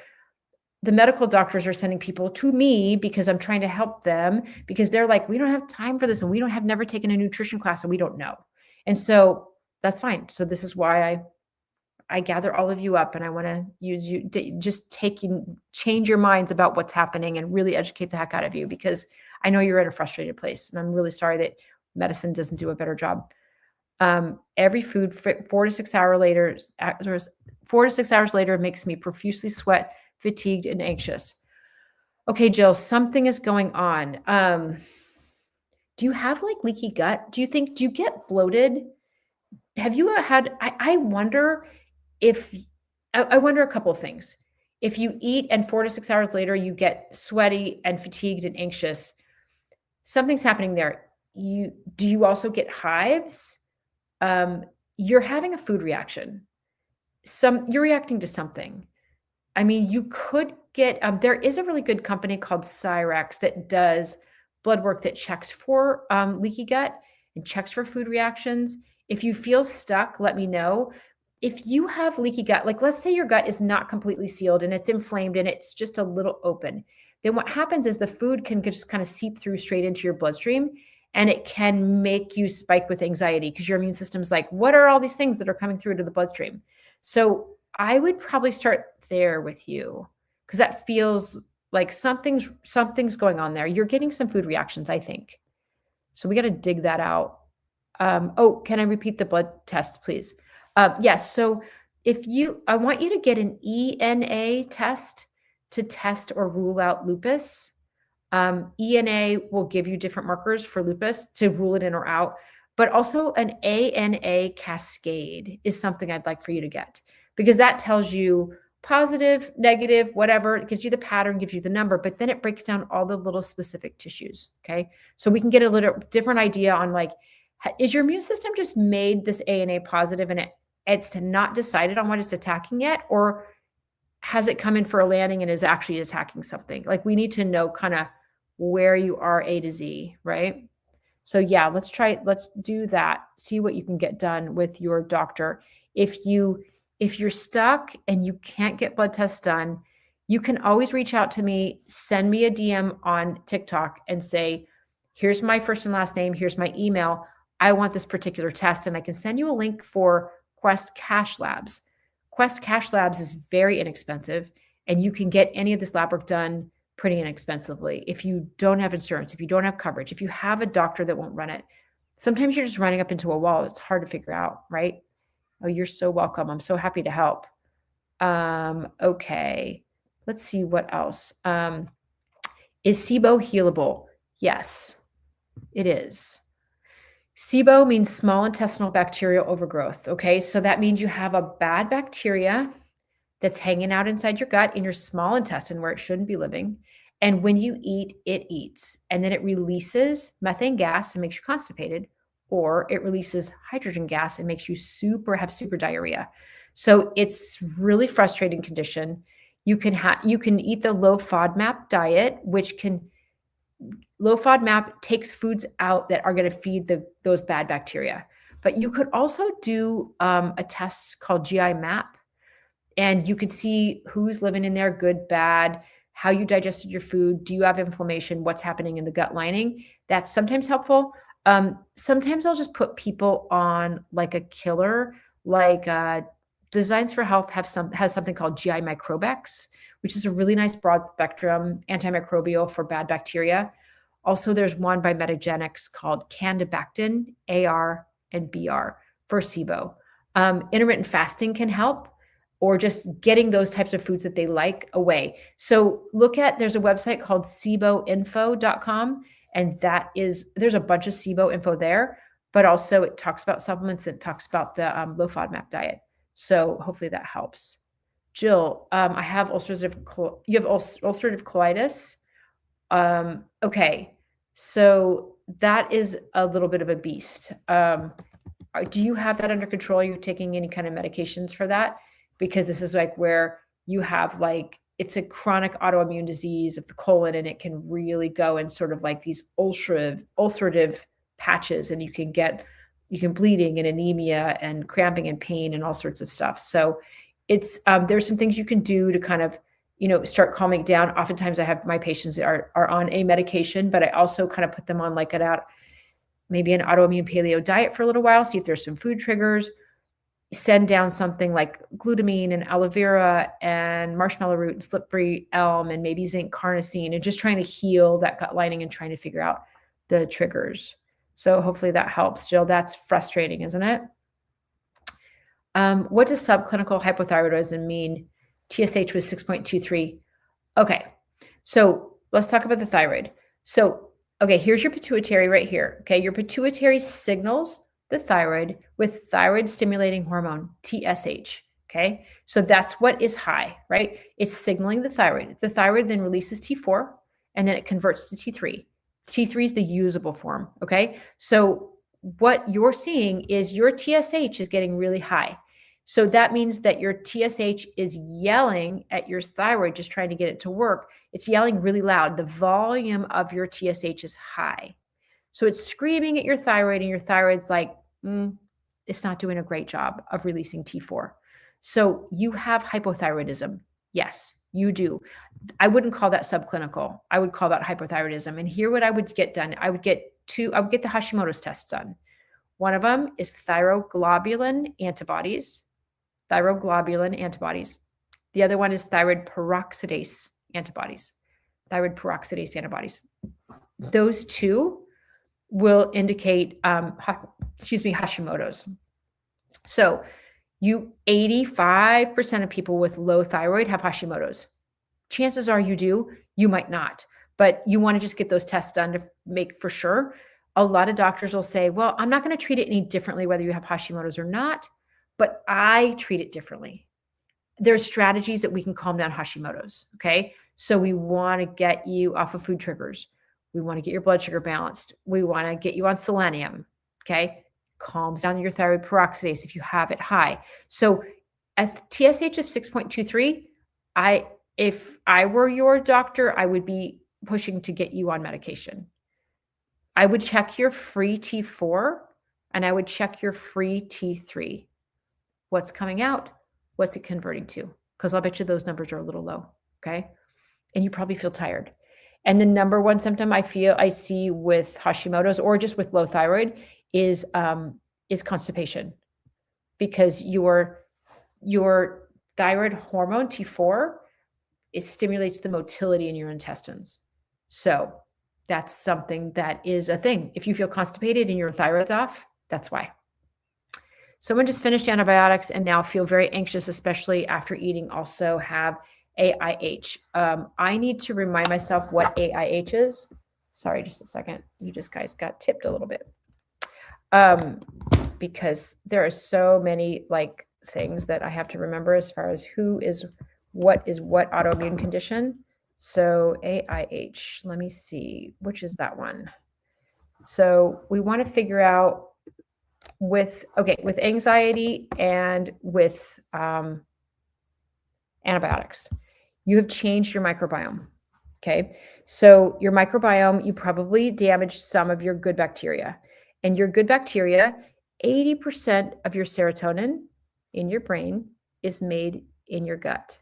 S1: The medical doctors are sending people to me because I'm trying to help them because they're like, we don't have time for this and we don't have never taken a nutrition class and we don't know. And so that's fine. So this is why I gather all of you up and I want to use you to just change your minds about what's happening and really educate the heck out of you because I know you're in a frustrated place and I'm really sorry that medicine doesn't do a better job. Every food 4 to 6 hours later makes me profusely sweat, fatigued, and anxious. Okay, Jill, something is going on. Do you have like leaky gut? Do you get bloated? Have you had, I wonder I wonder a couple of things. If you eat and 4 to 6 hours later, you get sweaty and fatigued and anxious, something's happening there. Do you also get hives? You're having a food reaction. You're reacting to something. I mean, you could get, there is a really good company called Cyrex that does blood work that checks for leaky gut and checks for food reactions. If you feel stuck, let me know. If you have leaky gut, like let's say your gut is not completely sealed and it's inflamed and it's just a little open, then what happens is the food can just kind of seep through straight into your bloodstream and it can make you spike with anxiety because your immune system's like, what are all these things that are coming through to the bloodstream? So I would probably start there with you because that feels like something's going on there. You're getting some food reactions, I think. So we got to dig that out. Can I repeat the blood test, please? Yes. So I want you to get an ENA test to test or rule out lupus. ENA will give you different markers for lupus to rule it in or out, but also an ANA cascade is something I'd like for you to get because that tells you positive, negative, whatever. It gives you the pattern, gives you the number, but then it breaks down all the little specific tissues. Okay. So we can get a little different idea on like, is your immune system just made this ANA positive and it's not decided on what it's attacking yet? Or has it come in for a landing and is actually attacking something? Like, we need to know kind of where you are A to Z, right? So yeah, let's do that. See what you can get done with your doctor. If you're stuck and you can't get blood tests done, you can always reach out to me, send me a DM on TikTok and say, here's my first and last name, here's my email. I want this particular test, and I can send you a link for Quest Cash Labs. Quest Cash Labs is very inexpensive, and you can get any of this lab work done pretty inexpensively. If you don't have insurance, if you don't have coverage, if you have a doctor that won't run it, sometimes you're just running up into a wall. It's hard to figure out, right? Oh, you're so welcome. I'm so happy to help. Okay. Let's see what else. Is SIBO healable? Yes, it is. SIBO means small intestinal bacterial overgrowth. Okay. So that means you have a bad bacteria that's hanging out inside your gut in your small intestine where it shouldn't be living. And when you eat, it eats. And then it releases methane gas and makes you constipated, or it releases hydrogen gas and makes you have super diarrhea. So it's really frustrating condition. You can eat the low FODMAP diet, low FODMAP takes foods out that are going to feed those bad bacteria. But you could also do a test called GI map, and you could see who's living in there, good, bad, how you digested your food. Do you have inflammation? What's happening in the gut lining? That's sometimes helpful. Sometimes I'll just put people on like a killer, like Designs for Health has something called GI Microbex, which is a really nice broad spectrum antimicrobial for bad bacteria. Also, there's one by Metagenics called Candibactin, AR and BR for SIBO. Intermittent fasting can help, or just getting those types of foods that they like away. So there's a website called SIBOinfo.com, and there's a bunch of SIBO info there, but also it talks about supplements and it talks about the low FODMAP diet. So hopefully that helps. Jill, I have you have ulcerative colitis. Okay, so that is a little bit of a beast. Do you have that under control? Are you taking any kind of medications for that? Because this is like where you have it's a chronic autoimmune disease of the colon, and it can really go in sort of like these ulcerative patches, and you can bleeding and anemia and cramping and pain and all sorts of stuff. So there's some things you can do to kind of, start calming down. Oftentimes I have my patients that are on a medication, but I also kind of put them on maybe an autoimmune paleo diet for a little while, see if there's some food triggers, send down something like glutamine and aloe vera and marshmallow root and slippery elm and maybe zinc carnosine, and just trying to heal that gut lining and trying to figure out the triggers. So hopefully that helps, Jill. That's frustrating, isn't it? What does subclinical hypothyroidism mean? TSH was 6.23. Okay, so let's talk about the thyroid. So, okay, here's your pituitary right here. Okay, your pituitary signals the thyroid with thyroid stimulating hormone, TSH. Okay, so that's what is high, right? It's signaling the thyroid. The thyroid then releases T4, and then it converts to T3. T3 is the usable form. Okay, so what you're seeing is your TSH is getting really high. So that means that your TSH is yelling at your thyroid, just trying to get it to work. It's yelling really loud. The volume of your TSH is high. So it's screaming at your thyroid, and your thyroid's like, it's not doing a great job of releasing T4. So you have hypothyroidism. Yes, you do. I wouldn't call that subclinical. I would call that hypothyroidism. And here what I would get done, I would get the Hashimoto's tests done. One of them is thyroglobulin antibodies. The other one is thyroid peroxidase antibodies. Those two will indicate, Hashimoto's. So 85% of people with low thyroid have Hashimoto's. Chances are you do, you might not, but you want to just get those tests done to make for sure. A lot of doctors will say, well, I'm not going to treat it any differently whether you have Hashimoto's or not, but I treat it differently. There's strategies that we can calm down Hashimoto's, okay? So we want to get you off of food triggers. We want to get your blood sugar balanced. We want to get you on selenium, okay? Calms down your thyroid peroxidase if you have it high. So at TSH of 6.23, If I were your doctor, I would be pushing to get you on medication. I would check your free T4 and I would check your free T3. What's coming out? What's it converting to? Because I'll bet you those numbers are a little low. Okay. And you probably feel tired. And the number one symptom I see with Hashimoto's or just with low thyroid is constipation, because your thyroid hormone T4 stimulates the motility in your intestines. So that's something that is a thing. If you feel constipated and your thyroid's off, that's why. Someone just finished antibiotics and now feel very anxious, especially after eating, also have AIH. I need to remind myself what AIH is. Sorry, just a second. You just guys got tipped a little bit. Because there are so many like things that I have to remember as far as what autoimmune condition. So AIH, let me see, which is that one? So we want to figure out with anxiety and with antibiotics, you have changed your microbiome. Okay. So your microbiome, you probably damaged some of your good bacteria, and your good bacteria, 80% of your serotonin in your brain is made in your gut.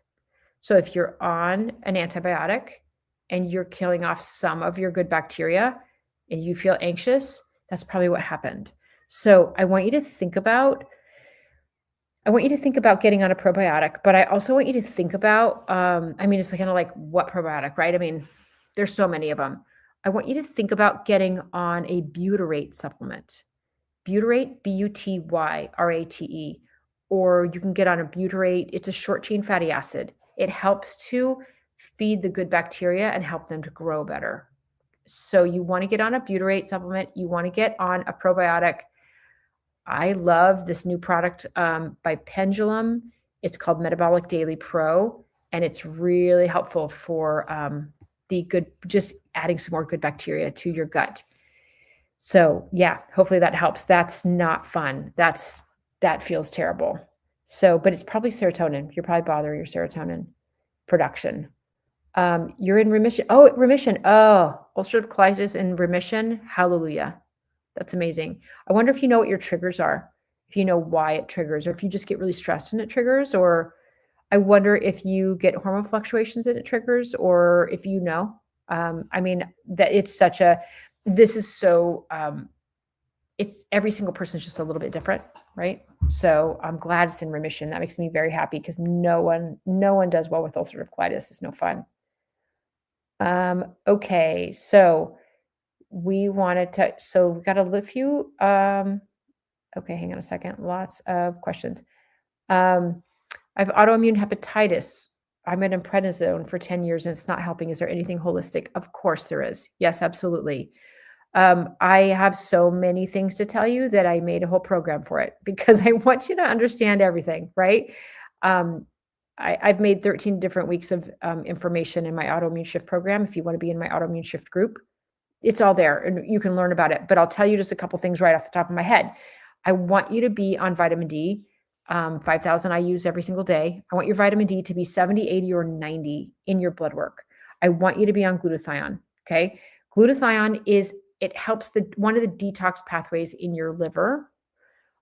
S1: So if you're on an antibiotic and you're killing off some of your good bacteria and you feel anxious, that's probably what happened. So I want you to think about getting on a probiotic, but I also want you to think about, it's kind of like what probiotic, right? I mean, there's so many of them. I want you to think about getting on a butyrate supplement. Butyrate, Butyrate, or you can get on a butyrate. It's a short chain fatty acid. It helps to feed the good bacteria and help them to grow better. So you want to get on a butyrate supplement. You want to get on a probiotic. I love this new product by Pendulum. It's called Metabolic Daily Pro, and it's really helpful for just adding some more good bacteria to your gut. So yeah, hopefully that helps. That's not fun. That feels terrible. So, but it's probably serotonin. You're probably bothering your serotonin production. You're in remission. Oh, remission. Oh, ulcerative colitis in remission. Hallelujah. That's amazing. I wonder if you know what your triggers are, if you know why it triggers, or if you just get really stressed and it triggers, or I wonder if you get hormone fluctuations and it triggers, or if you know. It's every single person is just a little bit different, right? So I'm glad it's in remission. That makes me very happy because no one does well with ulcerative colitis. It's no fun. Okay, so we wanted to, so we got a few, okay, hang on a second. Lots of questions. I have autoimmune hepatitis. I'm on prednisone for 10 years and it's not helping. Is there anything holistic? Of course there is. Yes, absolutely. I have so many things to tell you that I made a whole program for it because I want you to understand everything, right? I've made 13 different weeks of information in my autoimmune shift program. If you want to be in my autoimmune shift group, it's all there and you can learn about it. But I'll tell you just a couple things right off the top of my head. I want you to be on vitamin D, 5,000 I use every single day. I want your vitamin D to be 70, 80, or 90 in your blood work. I want you to be on glutathione, okay? Glutathione it helps one of the detox pathways in your liver.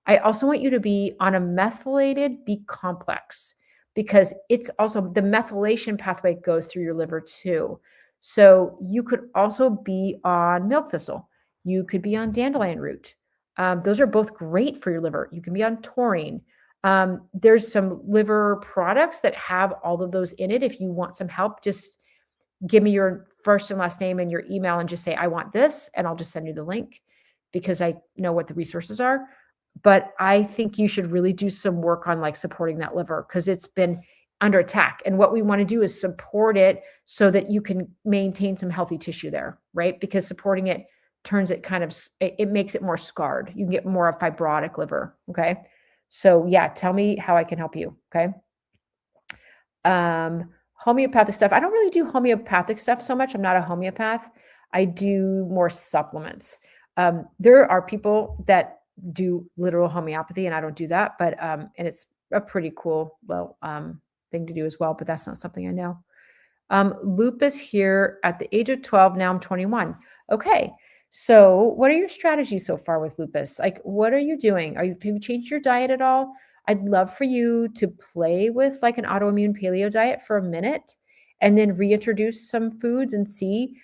S1: I also want you to be on a methylated B complex because it's also the methylation pathway goes through your liver too. So you could also be on milk thistle. You could be on dandelion root. Those are both great for your liver. You can be on taurine. There's some liver products that have all of those in it. If you want some help, just give me your first and last name and your email and just say, I want this, and I'll just send you the link because I know what the resources are. But I think you should really do some work on like supporting that liver because it's been under attack. And what we want to do is support it so that you can maintain some healthy tissue there, right? Because supporting it turns it it makes it more scarred. You can get more of fibrotic liver, okay? So yeah, tell me how I can help you, okay? Homeopathic stuff. I don't really do homeopathic stuff so much. I'm not a homeopath. I do more supplements. There are people that do literal homeopathy and I don't do that, but, and it's a pretty cool, thing to do as well, but that's not something I know. Lupus here at the age of 12. Now I'm 21. Okay. So what are your strategies so far with lupus? Like, what are you doing? Have you changed your diet at all? I'd love for you to play with like an autoimmune paleo diet for a minute and then reintroduce some foods and see.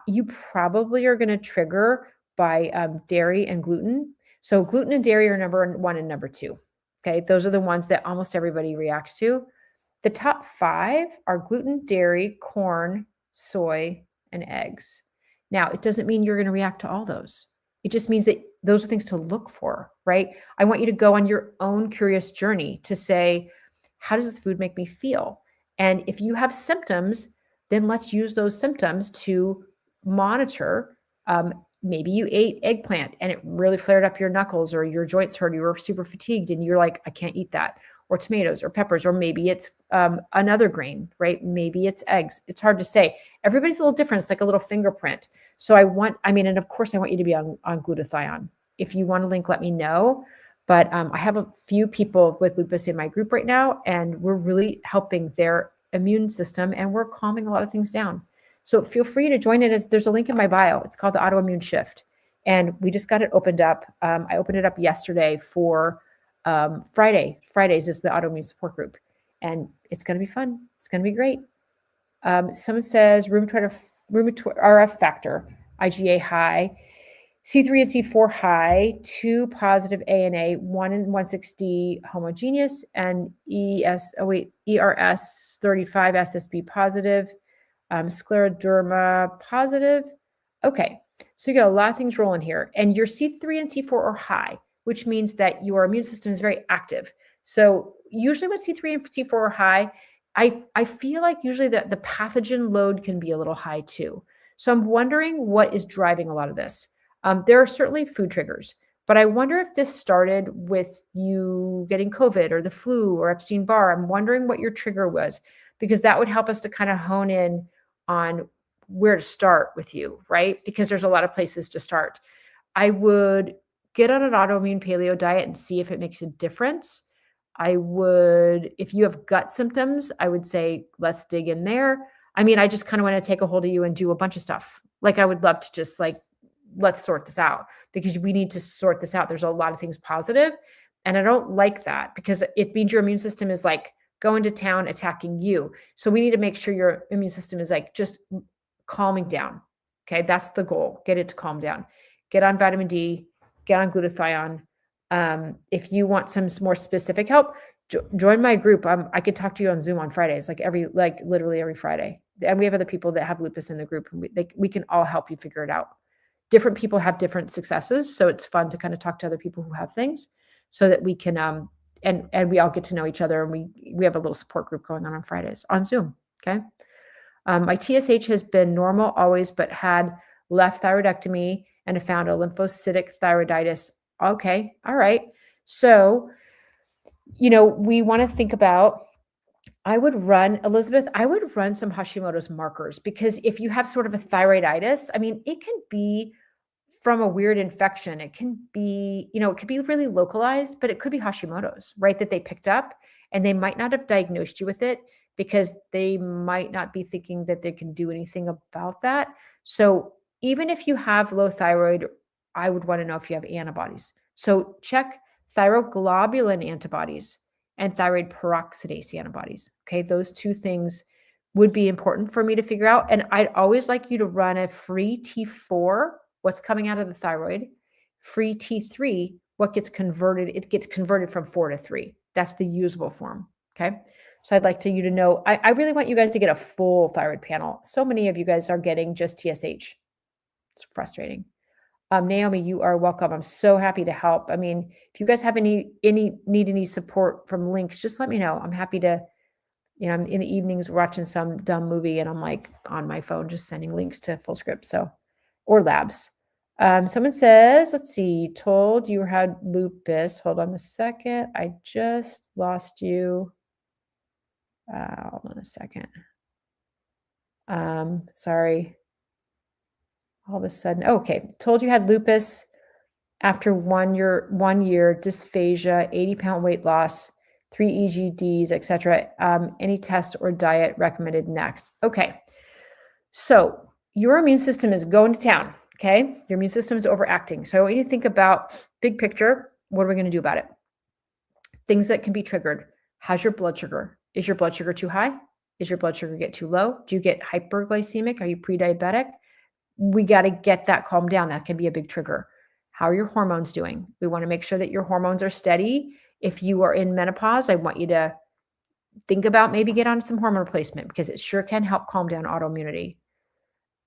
S1: You probably are going to trigger by dairy and gluten. So gluten and dairy are number one and number two. Okay. Those are the ones that almost everybody reacts to. The top five are gluten, dairy, corn, soy, and eggs. Now, it doesn't mean you're going to react to all those. It just means that those are things to look for, right? I want you to go on your own curious journey to say, how does this food make me feel? And if you have symptoms, then let's use those symptoms to monitor. Maybe you ate eggplant and it really flared up your knuckles, or your joints hurt, you were super fatigued and you're like, I can't eat that. Or tomatoes or peppers, or maybe it's another grain, right? Maybe it's eggs. It's hard to say. Everybody's a little different. It's like a little fingerprint. So and of course I want you to be on glutathione. If you want a link, let me know. But I have a few people with lupus in my group right now, and we're really helping their immune system, and we're calming a lot of things down. So feel free to join it. There's a link in my bio. It's called the Autoimmune Shift. And we just got it opened up. I opened it up yesterday for Fridays is the autoimmune support group, and it's going to be fun. It's going to be great. Someone says rheumatoid RF factor, IgA high, C3 and C4 high, 2 positive ANA, 1 in 160 homogeneous, and ERS 35 SSB positive, scleroderma positive. Okay, so you got a lot of things rolling here, and your C3 and C4 are high, which means that your immune system is very active. So usually when C3 and C4 are high, I feel like usually the pathogen load can be a little high too. So I'm wondering what is driving a lot of this. There are certainly food triggers, but I wonder if this started with you getting COVID or the flu or Epstein-Barr. I'm wondering what your trigger was, because that would help us to kind of hone in on where to start with you, right? Because there's a lot of places to start. I would get on an autoimmune paleo diet and see if it makes a difference. If you have gut symptoms, I would say, let's dig in there. I mean, I just kind of want to take a hold of you and do a bunch of stuff. Like, I would love to just let's sort this out, because we need to sort this out. There's a lot of things positive, and I don't like that, because it means your immune system is like going to town attacking you. So we need to make sure your immune system is like just calming down. Okay. That's the goal. Get it to calm down. Get on vitamin D, get on glutathione. If you want some more specific help, join my group. I could talk to you on Zoom on Fridays, literally every Friday. And we have other people that have lupus in the group, and we can all help you figure it out. Different people have different successes. So it's fun to kind of talk to other people who have things, so that we can, and we all get to know each other. And we have a little support group going on Fridays on Zoom. Okay. My TSH has been normal always, but had left thyroidectomy and have found a lymphocytic thyroiditis. Okay. All right. So, we want to think about, Elizabeth, I would run some Hashimoto's markers, because if you have sort of a thyroiditis, I mean, it can be from a weird infection. It can be, it could be really localized, but it could be Hashimoto's, right? That they picked up, and they might not have diagnosed you with it because they might not be thinking that they can do anything about that. So even if you have low thyroid, I would want to know if you have antibodies. So check thyroglobulin antibodies and thyroid peroxidase antibodies. Okay, those two things would be important for me to figure out. And I'd always like you to run a free T4, what's coming out of the thyroid, free T3, what gets converted. It gets converted from 4 to 3. That's the usable form. Okay. So I'd like you to know, I really want you guys to get a full thyroid panel. So many of you guys are getting just TSH. It's frustrating. Naomi, you are welcome. I'm so happy to help. I mean, if you guys have need any support from links, just let me know. I'm happy to, I'm in the evenings watching some dumb movie, and I'm like on my phone, just sending links to FullScript. Or labs. Someone says, let's see, told you had lupus. Hold on a second. I just lost you. Hold on a second. Sorry. All of a sudden, okay. Told you had lupus after 1 year, dysphagia, 80-pound weight loss, 3 EGDs, etc. Any test or diet recommended next? Okay, so your immune system is going to town, okay? Your immune system is overacting. So I want you to think about big picture. What are we going to do about it? Things that can be triggered. How's your blood sugar? Is your blood sugar too high? Is your blood sugar get too low? Do you get hyperglycemic? Are you pre-diabetic? We got to get that calmed down. That can be a big trigger. How are your hormones doing? We want to make sure that your hormones are steady. If you are in menopause, I want you to think about maybe get on some hormone replacement because it sure can help calm down autoimmunity.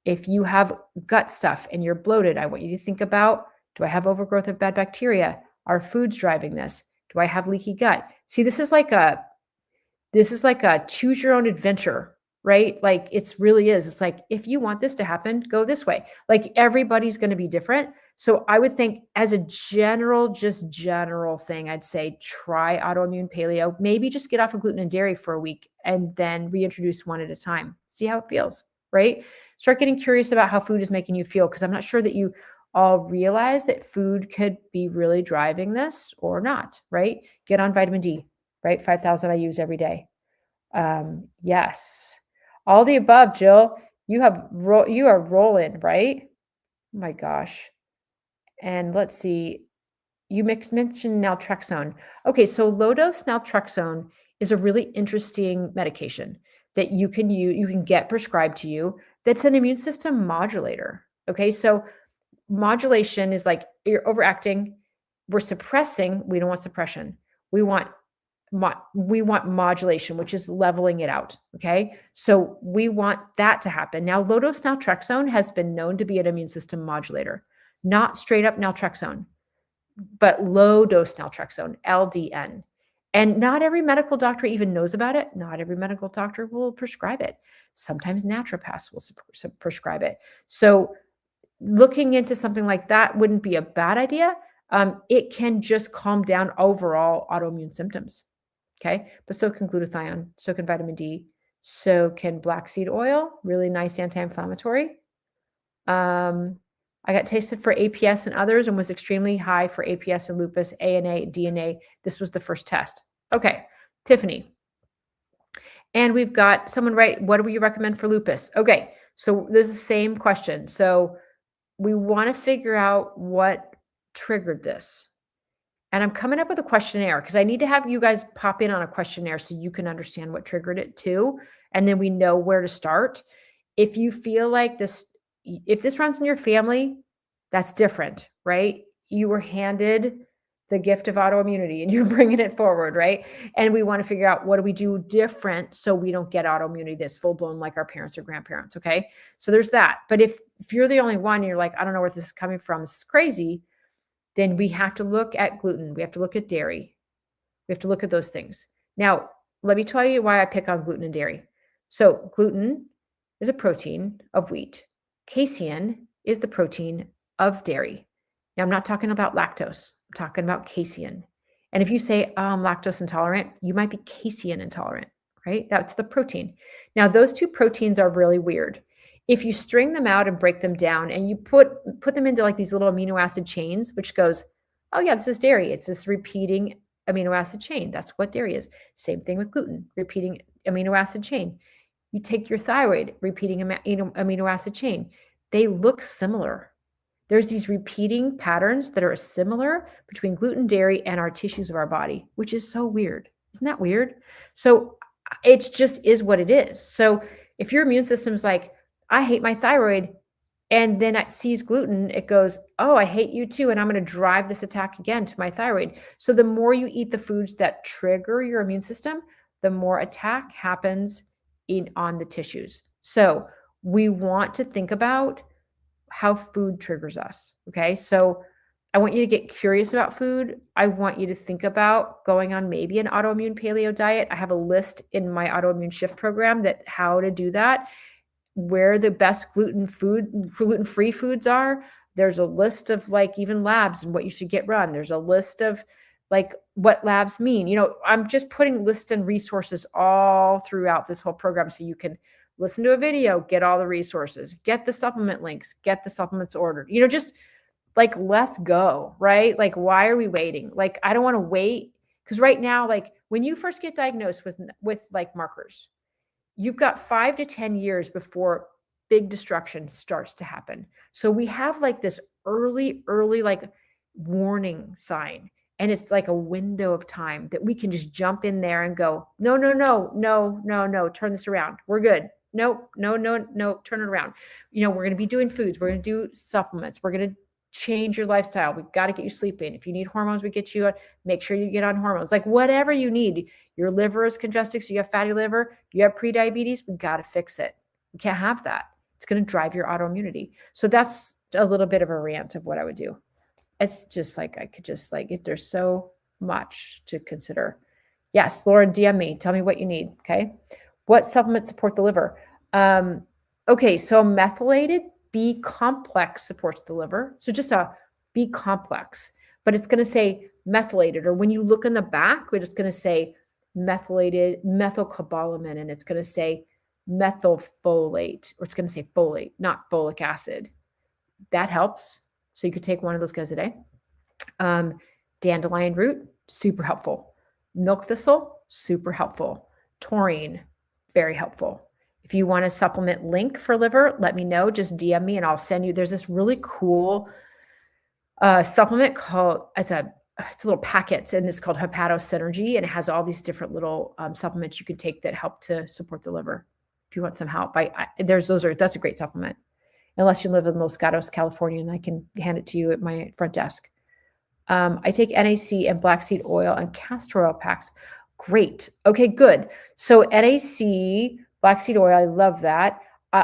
S1: If you have gut stuff and you're bloated, I want you to think about, do I have overgrowth of bad bacteria? Are foods driving this? Do I have leaky gut? See, this is like a choose your own adventure, right? Like it's really is. It's like, if you want this to happen, go this way. Like everybody's going to be different. So I would think as a general thing, I'd say try autoimmune paleo, maybe just get off of gluten and dairy for a week and then reintroduce one at a time. See how it feels, right? Start getting curious about how food is making you feel. Cause I'm not sure that you all realize that food could be really driving this or not, right? Get on vitamin D, right? 5,000 I use every day. Yes. All the above, Jill. You are rolling, right? Oh my gosh. And let's see. You mentioned naltrexone. Okay, so low dose naltrexone is a really interesting medication that you can get prescribed to you. That's an immune system modulator. Okay, so modulation is like you're overacting. We're suppressing. We don't want suppression. We want modulation, which is leveling it out. Okay. So we want that to happen. Now, low dose naltrexone has been known to be an immune system modulator, not straight up naltrexone, but low dose naltrexone, LDN. And not every medical doctor even knows about it. Not every medical doctor will prescribe it. Sometimes naturopaths will prescribe it. So looking into something like that wouldn't be a bad idea. It can just calm down overall autoimmune symptoms. Okay. But so can glutathione, so can vitamin D, so can black seed oil, really nice anti-inflammatory. I got tested for APS and others and was extremely high for APS and lupus, ANA, DNA. This was the first test. Okay. Tiffany. And we've got someone write, what do you recommend for lupus? Okay. So this is the same question. So we want to figure out what triggered this. And I'm coming up with a questionnaire because I need to have you guys pop in on a questionnaire so you can understand what triggered it too. And then we know where to start. If you feel like if this runs in your family, that's different, right? You were handed the gift of autoimmunity and you're bringing it forward, right? And we want to figure out what do we do different so we don't get autoimmunity this full blown like our parents or grandparents, okay? So there's that. But if you're the only one and you're like, I don't know where this is coming from, this is crazy, then we have to look at gluten. We have to look at dairy. We have to look at those things. Now, let me tell you why I pick on gluten and dairy. So gluten is a protein of wheat. Casein is the protein of dairy. Now, I'm not talking about lactose. I'm talking about casein. And if you say, oh, I'm lactose intolerant, you might be casein intolerant, right? That's the protein. Now, those two proteins are really weird. If you string them out and break them down and you put them into like these little amino acid chains, which goes, oh yeah, this is dairy. It's this repeating amino acid chain. That's what dairy is. Same thing with gluten, repeating amino acid chain. You take your thyroid, repeating amino acid chain. They look similar. There's these repeating patterns that are similar between gluten, dairy, and our tissues of our body, which is so weird. Isn't that weird? So it just is what it is. So if your immune system's like, I hate my thyroid, and then it sees gluten, it goes, oh, I hate you too, and I'm going to drive this attack again to my thyroid. So the more you eat the foods that trigger your immune system, the more attack happens on the tissues. So we want to think about how food triggers us, okay? So I want you to get curious about food. I want you to think about going on maybe an autoimmune paleo diet. I have a list in my autoimmune shift program that how to do that, where the best gluten-free foods are. There's a list of like even labs and what you should get run. There's a list of like what labs mean. You know, I'm just putting lists and resources all throughout this whole program so you can listen to a video, get all the resources, get the supplement links, get the supplements ordered. You know, just like let's go, right? Like why are we waiting? Like I don't want to wait Because right now, like when you first get diagnosed with like markers, you've got 5 to 10 years before big destruction starts to happen. So we have like this early like warning sign. And it's like a window of time that we can just jump in there and go, no, no, no, no, no, no, turn this around. We're good. Nope, no, no, no, turn it around. You know, we're going to be doing foods. We're going to do supplements. We're going to change your lifestyle. We've got to get you sleeping. If you need hormones, we get you, make sure you get on hormones, like whatever you need. Your liver is congested, so you have fatty liver, you have prediabetes, we got to fix it. We can't have that. It's going to drive your autoimmunity. So that's a little bit of a rant of what I would do. It's just like, I could just like, if there's so much to consider. Yes, Lauren, DM me. Tell me what you need. Okay. What supplements support the liver? Okay. So methylated B complex supports the liver. So just a B complex, but it's going to say methylated, or when you look in the back, we're just going to say methylated methylcobalamin, and it's going to say methylfolate, or it's going to say folate, not folic acid. That helps. So you could take one of those guys a day. Dandelion root, super helpful. Milk thistle, super helpful. Taurine, very helpful. If you want a supplement link for liver, let me know. Just DM me and I'll send you. There's this really cool supplement called, it's a little packet, and it's called Hepatosynergy, and it has all these different little supplements you can take that help to support the liver. If you want some help, that's a great supplement. Unless you live in Los Gatos, California, and I can hand it to you at my front desk. I take NAC and black seed oil and castor oil packs. Great. Okay, good. So NAC, black seed oil, I love that.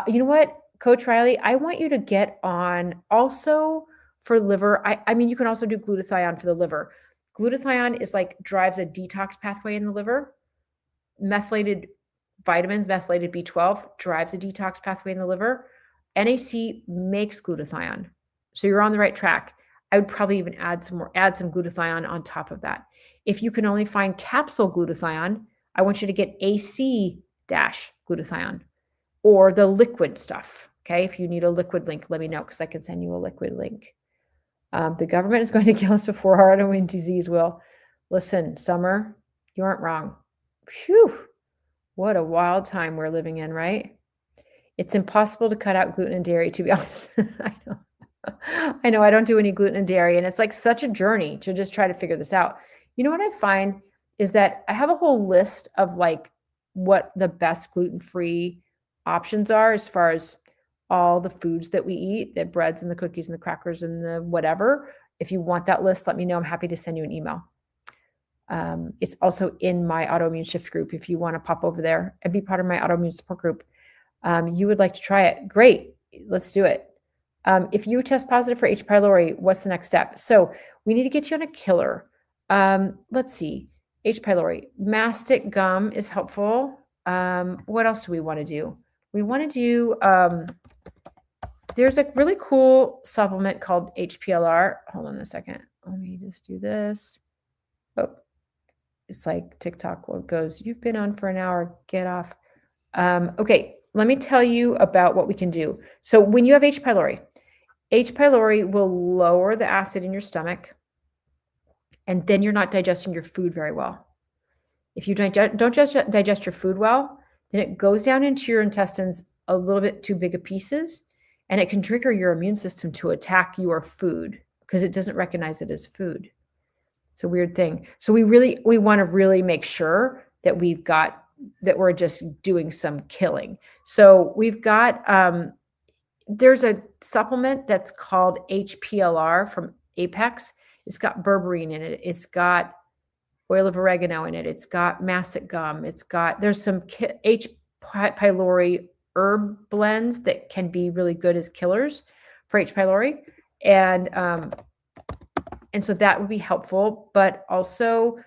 S1: You know what, Coach Riley, I want you to get on also for liver. I mean, you can also do glutathione for the liver. Glutathione is like drives a detox pathway in the liver. Methylated vitamins, methylated B12 drives a detox pathway in the liver. NAC makes glutathione. So you're on the right track. I would probably even add some glutathione on top of that. If you can only find capsule glutathione, I want you to get AC-glutathione or the liquid stuff. Okay. If you need a liquid link, let me know, because I can send you a liquid link. The government is going to kill us before autoimmune disease will. Listen, Summer, you aren't wrong. Phew. What a wild time we're living in, right? It's impossible to cut out gluten and dairy, to be honest. I know I don't do any gluten and dairy, and it's like such a journey to just try to figure this out. You know what I find is that I have a whole list of like what the best gluten-free options are as far as all the foods that we eat, the breads and the cookies and the crackers and the whatever. If you want that list, let me know. I'm happy to send you an email. It's also in my autoimmune shift group. If you want to pop over there and be part of my autoimmune support group, you would like to try it. Great. Let's do it. If you test positive for H. pylori, what's the next step? So we need to get you on a killer. Let's see. H. pylori, mastic gum is helpful. What else do we want to do? We want to do, there's a really cool supplement called HPLR. Hold on a second. Let me just do this. Oh, it's like TikTok. What goes, you've been on for an hour, get off. Okay, let me tell you about what we can do. So when you have H. pylori will lower the acid in your stomach, and then you're not digesting your food very well. If you don't just digest your food well, then it goes down into your intestines a little bit too big of pieces, and it can trigger your immune system to attack your food because it doesn't recognize it as food. It's a weird thing. So we want to really make sure that we're just doing some killing. So we've got, there's a supplement that's called HPLR from Apex. It's got berberine in it. It's got oil of oregano in it. It's got mastic gum. There's some H. pylori herb blends that can be really good as killers for H. pylori. And so that would be helpful, but also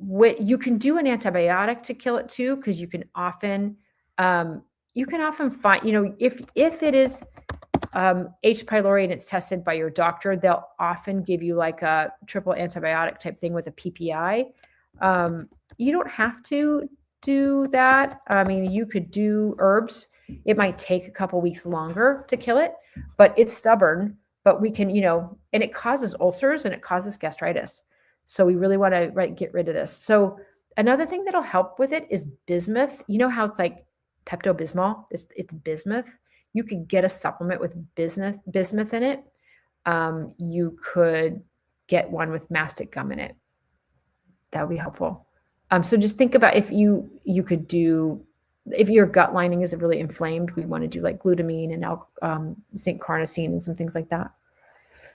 S1: you can do an antibiotic to kill it too, because you can often find, if it is H. pylori and it's tested by your doctor, they'll often give you like a triple antibiotic type thing with a PPI. You don't have to do that. I mean, you could do herbs. It might take a couple weeks longer to kill it, but it's stubborn. But we can, and it causes ulcers and it causes gastritis. So we really want to get rid of this. So another thing that'll help with it is bismuth. You know how it's like Pepto-Bismol? It's bismuth. You could get a supplement with bismuth in it. You could get one with mastic gum in it. That would be helpful. So just think about if you could do, if your gut lining is really inflamed, we want to do like glutamine and zinc carnosine and some things like that.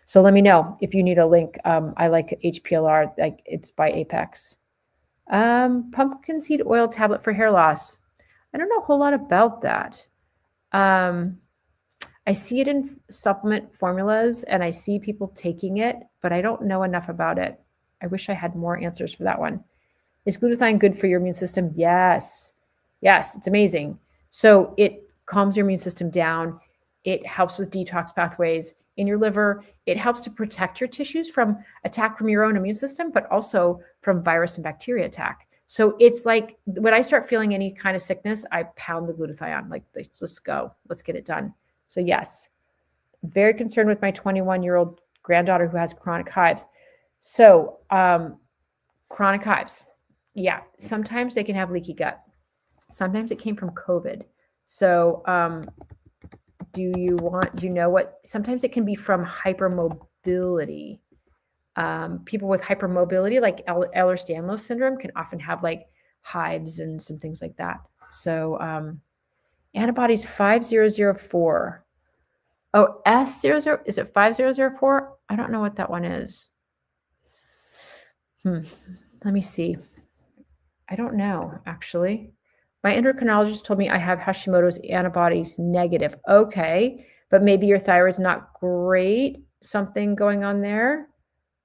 S1: So let me know if you need a link. I like HPLR, like it's by Apex. Pumpkin seed oil tablet for hair loss. I don't know a whole lot about that. I see it in supplement formulas and I see people taking it, but I don't know enough about it. I wish I had more answers for that one. Is glutathione good for your immune system? Yes. Yes, it's amazing. So it calms your immune system down. It helps with detox pathways in your liver. It helps to protect your tissues from attack from your own immune system, but also from virus and bacteria attack. So it's like when I start feeling any kind of sickness, I pound the glutathione. Like, let's go. Let's get it done. So yes, very concerned with my 21-year-old granddaughter who has chronic hives. So chronic hives. Yeah, sometimes they can have leaky gut. Sometimes it came from COVID. So do you know what? Sometimes it can be from hypermobility. People with hypermobility, like Ehlers-Danlos syndrome, can often have like hives and some things like that. So antibodies 5004. Oh, S00, is it 5004? I don't know what that one is. Let me see. I don't know, actually. My endocrinologist told me I have Hashimoto's antibodies negative. Okay, but maybe your thyroid's not great. Something going on there.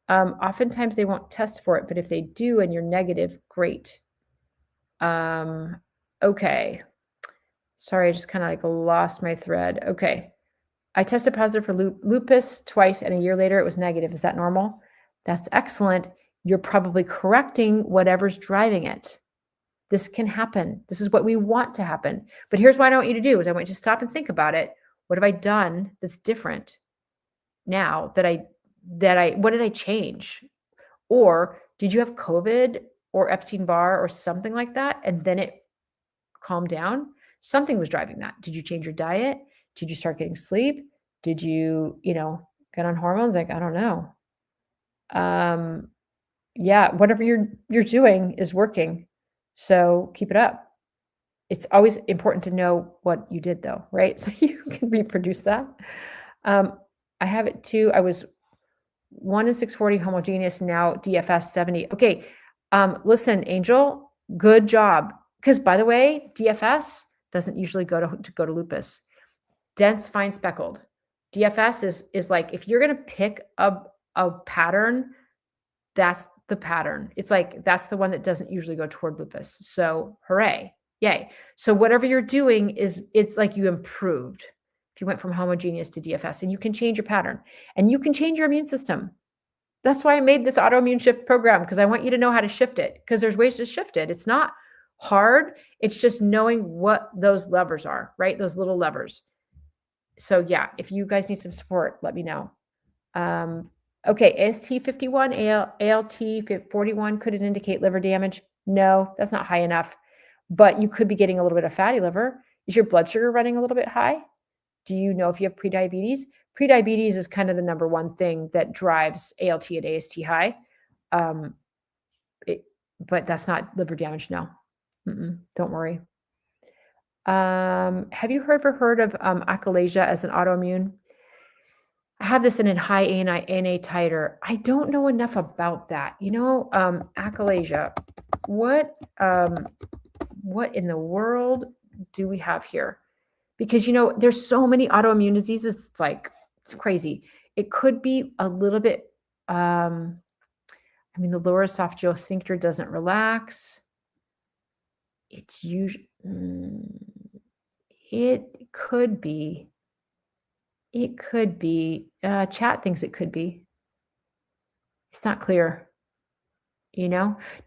S1: Oftentimes they won't test for it, but if they do and you're negative, great. Okay. Sorry, I just kind of like lost my thread. Okay. I tested positive for lupus twice, and a year later it was negative. Is that normal? That's excellent. You're probably correcting whatever's driving it. This can happen. This is what we want to happen. But here's what I want you to do is I want you to stop and think about it. What have I done that's different now what did I change? Or did you have COVID or Epstein-Barr or something like that, and then it calmed down? Something was driving that. Did you change your diet? Did you start getting sleep? Did you, get on hormones? Like, I don't know. Yeah, whatever you're doing is working. So keep it up. It's always important to know what you did though, right? So you can reproduce that. I have it too. I was 1 in 640 homogeneous, now DFS 70. Okay. Listen, Angel, good job. Because by the way, DFS doesn't usually go to lupus. Dense, fine speckled. DFS is like, if you're going to pick a pattern, that's the pattern. It's like, that's the one that doesn't usually go toward lupus. So hooray. Yay. So whatever you're doing it's like you improved. If you went from homogeneous to DFS, and you can change your pattern and you can change your immune system. That's why I made this autoimmune shift program, because I want you to know how to shift it, because there's ways to shift it. It's not hard. It's just knowing what those levers are, right? Those little levers. So yeah, if you guys need some support, let me know. Okay, AST 51, ALT 41, could it indicate liver damage? No, that's not high enough, but you could be getting a little bit of fatty liver. Is your blood sugar running a little bit high? Do you know if you have prediabetes? Prediabetes is kind of the number one thing that drives ALT and AST high. But that's not liver damage, no. Don't worry. Have you ever heard of achalasia as an autoimmune? I have this in a high ANA titer. I don't know enough about that. Achalasia. What in the world do we have here? Because, there's so many autoimmune diseases. It's crazy. It could be a little bit, the lower esophageal sphincter doesn't relax. It's usually, it could be, chat thinks it could be. It's not clear. Do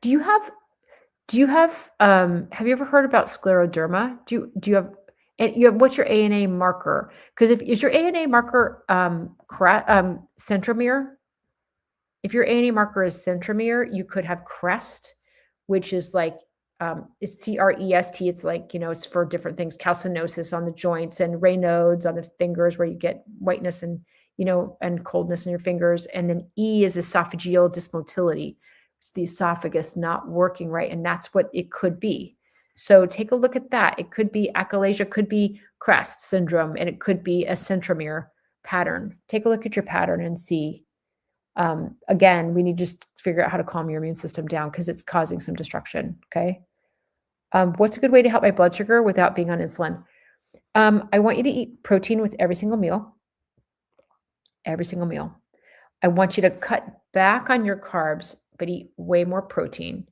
S1: you have, have you ever heard about scleroderma? Do you have, what's your ANA marker? Because is your ANA marker centromere? If your ANA marker is centromere, you could have CREST, which is like, it's CREST. It's like, it's for different things, calcinosis on the joints and Raynaud's on the fingers where you get whiteness and, and coldness in your fingers. And then E is esophageal dysmotility. It's the esophagus not working right. And that's what it could be. So take a look at that. It could be achalasia, could be CREST syndrome, and it could be a centromere pattern. Take a look at your pattern and see. Again, we need to just figure out how to calm your immune system down because it's causing some destruction. Okay. What's a good way to help my blood sugar without being on insulin? I want you to eat protein with every single meal. Every single meal. I want you to cut back on your carbs, but eat way more protein.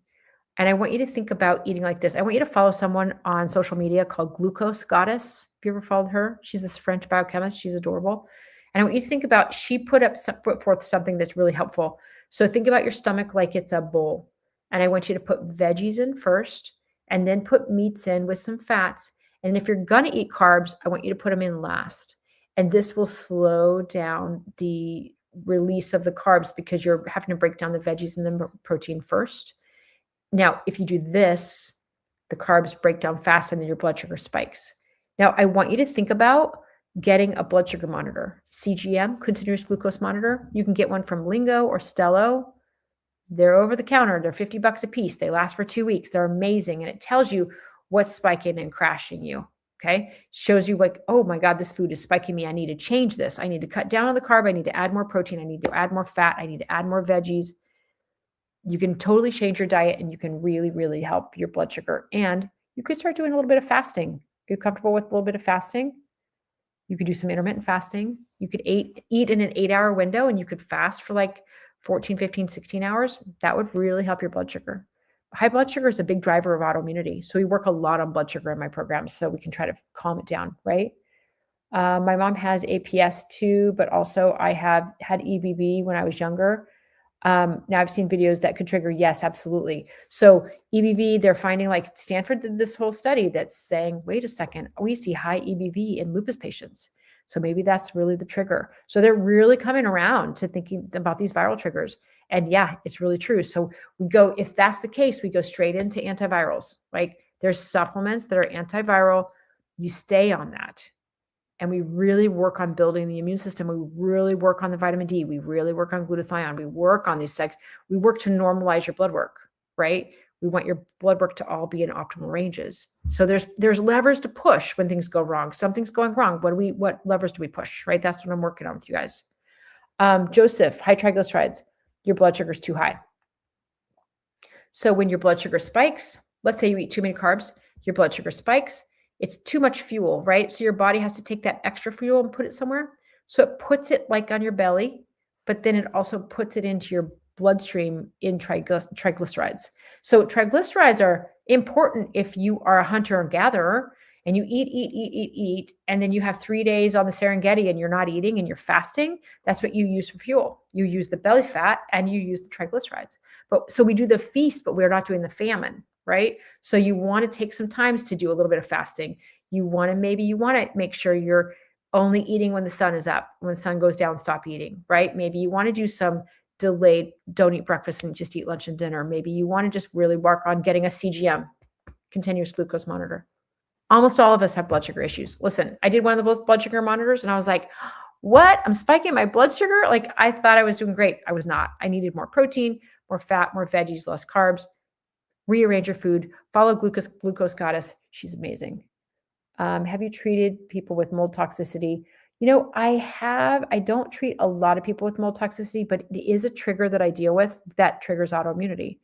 S1: And I want you to think about eating like this. I want you to follow someone on social media called Glucose Goddess. Have you ever followed her? She's this French biochemist. She's adorable. And I want you to think about, she put forth something that's really helpful. So think about your stomach like it's a bowl. And I want you to put veggies in first, and then put meats in with some fats. And if you're going to eat carbs, I want you to put them in last. And this will slow down the release of the carbs because you're having to break down the veggies and the protein first. Now, if you do this, the carbs break down fast and then your blood sugar spikes. Now, I want you to think about getting a blood sugar monitor, CGM, continuous glucose monitor. You can get one from Lingo or Stello. They're over the counter. They're $50 a piece. They last for 2 weeks. They're amazing. And it tells you what's spiking and crashing you. Okay. Shows you like, oh my God, this food is spiking me. I need to change this. I need to cut down on the carb. I need to add more protein. I need to add more fat. I need to add more veggies. You can totally change your diet and you can really, really help your blood sugar. And you could start doing a little bit of fasting. Are you comfortable with a little bit of fasting? You could do some intermittent fasting. You could eat in an 8-hour window and you could fast for like 14, 15, 16 hours. That would really help your blood sugar. High blood sugar is a big driver of autoimmunity. So we work a lot on blood sugar in my programs so we can try to calm it down, right? My mom has APS too, but also I have had EBV when I was younger. Now I've seen videos that could trigger. Yes, absolutely. So EBV, they're finding, like Stanford did this whole study that's saying, wait a second, we see high EBV in lupus patients. So maybe that's really the trigger. So they're really coming around to thinking about these viral triggers. And yeah, it's really true. So we go, if that's the case, we go straight into antivirals. Like there's supplements that are antiviral. You stay on that. And we really work on building the immune system. We really work on the vitamin D. We really work on glutathione. We work on these things. We work to normalize your blood work, right? We want your blood work to all be in optimal ranges. So there's levers to push when things go wrong. Something's going wrong. What levers do we push, right? That's what I'm working on with you guys. Joseph, high triglycerides. Your blood sugar is too high. So when your blood sugar spikes, let's say you eat too many carbs, your blood sugar spikes. It's too much fuel, right? So your body has to take that extra fuel and put it somewhere. So it puts it like on your belly, but then it also puts it into your bloodstream in triglycerides. So triglycerides are important if you are a hunter and gatherer and you eat, and then you have 3 days on the Serengeti and you're not eating and you're fasting. That's what you use for fuel. You use the belly fat and you use the triglycerides. But so we do the feast, but we're not doing the famine. Right? So you want to take some times to do a little bit of fasting. You want to make sure you're only eating when the sun is up. When the sun goes down, stop eating, right? Maybe you want to do some delayed, don't eat breakfast and just eat lunch and dinner. Maybe you want to just really work on getting a CGM, continuous glucose monitor. Almost all of us have blood sugar issues. Listen, I did one of those blood sugar monitors and I was like, what? I'm spiking my blood sugar? Like I thought I was doing great. I was not. I needed more protein, more fat, more veggies, less carbs. Rearrange your food, follow Glucose Goddess. She's amazing. Have you treated people with mold toxicity? I don't treat a lot of people with mold toxicity, but it is a trigger that I deal with that triggers autoimmunity.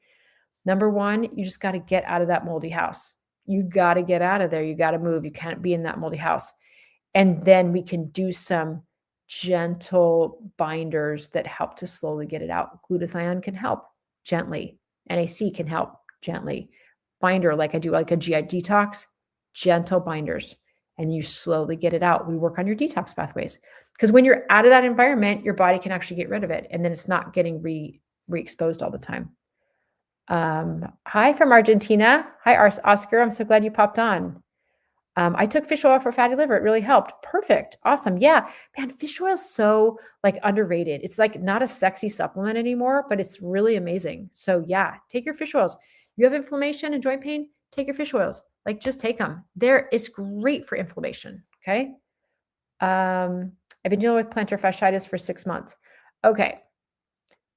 S1: Number one, you just got to get out of that moldy house. You got to get out of there. You got to move. You can't be in that moldy house. And then we can do some gentle binders that help to slowly get it out. Glutathione can help gently. NAC can help gently. Binder, like I do, like a GI detox, gentle binders, and you slowly get it out. We work on your detox pathways because when you're out of that environment, your body can actually get rid of it, and then it's not getting re-exposed all the time. Hi from Argentina. Hi, Oscar. I'm so glad you popped on. I took fish oil for fatty liver. It really helped. Perfect. Awesome. Yeah. Man, fish oil is so like underrated. It's like not a sexy supplement anymore, but it's really amazing. So yeah, take your fish oils. You have inflammation and joint pain, take your fish oils. Like just take them. It's great for inflammation. Okay. I've been dealing with plantar fasciitis for 6 months. Okay.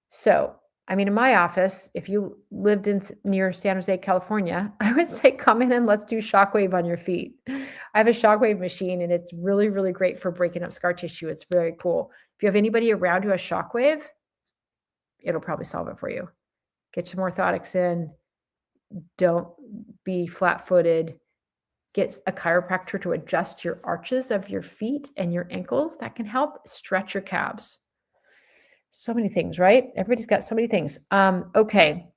S1: So, I mean, in my office, if you lived near San Jose, California, I would say come in and let's do shockwave on your feet. I have a shockwave machine and it's really, really great for breaking up scar tissue. It's very cool. If you have anybody around who has shockwave, it'll probably solve it for you. Get some orthotics in. Don't be flat-footed. Get a chiropractor to adjust your arches of your feet and your ankles. That can help stretch your calves. So many things, right? Everybody's got so many things. Okay.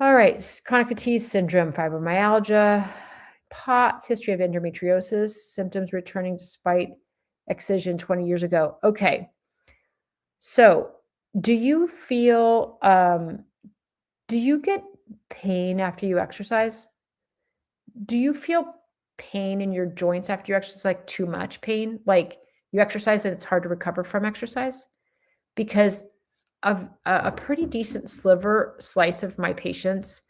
S1: All right. Chronic fatigue syndrome, fibromyalgia, POTS, history of endometriosis, symptoms returning despite excision 20 years ago. Okay. So do you feel, do you get pain after you exercise? Do you feel pain in your joints after you exercise, like too much pain? Like you exercise and it's hard to recover from exercise? Because of a pretty decent slice of my patients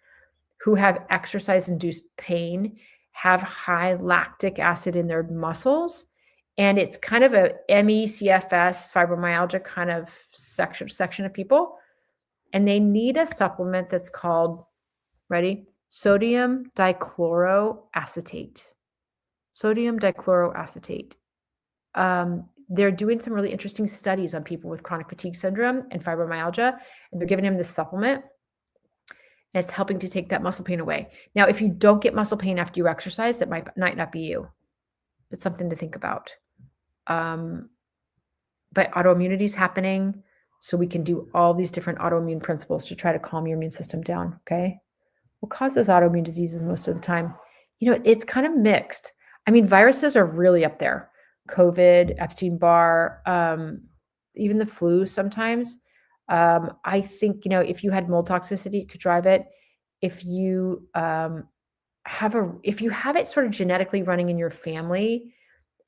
S1: who have exercise-induced pain have high lactic acid in their muscles, and it's kind of a ME/CFS, fibromyalgia kind of section of people, and they need a supplement that's called, ready? Sodium dichloroacetate. Sodium dichloroacetate. They're doing some really interesting studies on people with chronic fatigue syndrome and fibromyalgia, and they're giving them this supplement, and it's helping to take that muscle pain away. Now, if you don't get muscle pain after you exercise, that might not be you. It's something to think about. But autoimmunity is happening, so we can do all these different autoimmune principles to try to calm your immune system down, okay? What causes autoimmune diseases most of the time? It's kind of mixed. I mean, viruses are really up there. COVID, Epstein-Barr, even the flu sometimes. I think, if you had mold toxicity, it could drive it. If you if you have it sort of genetically running in your family,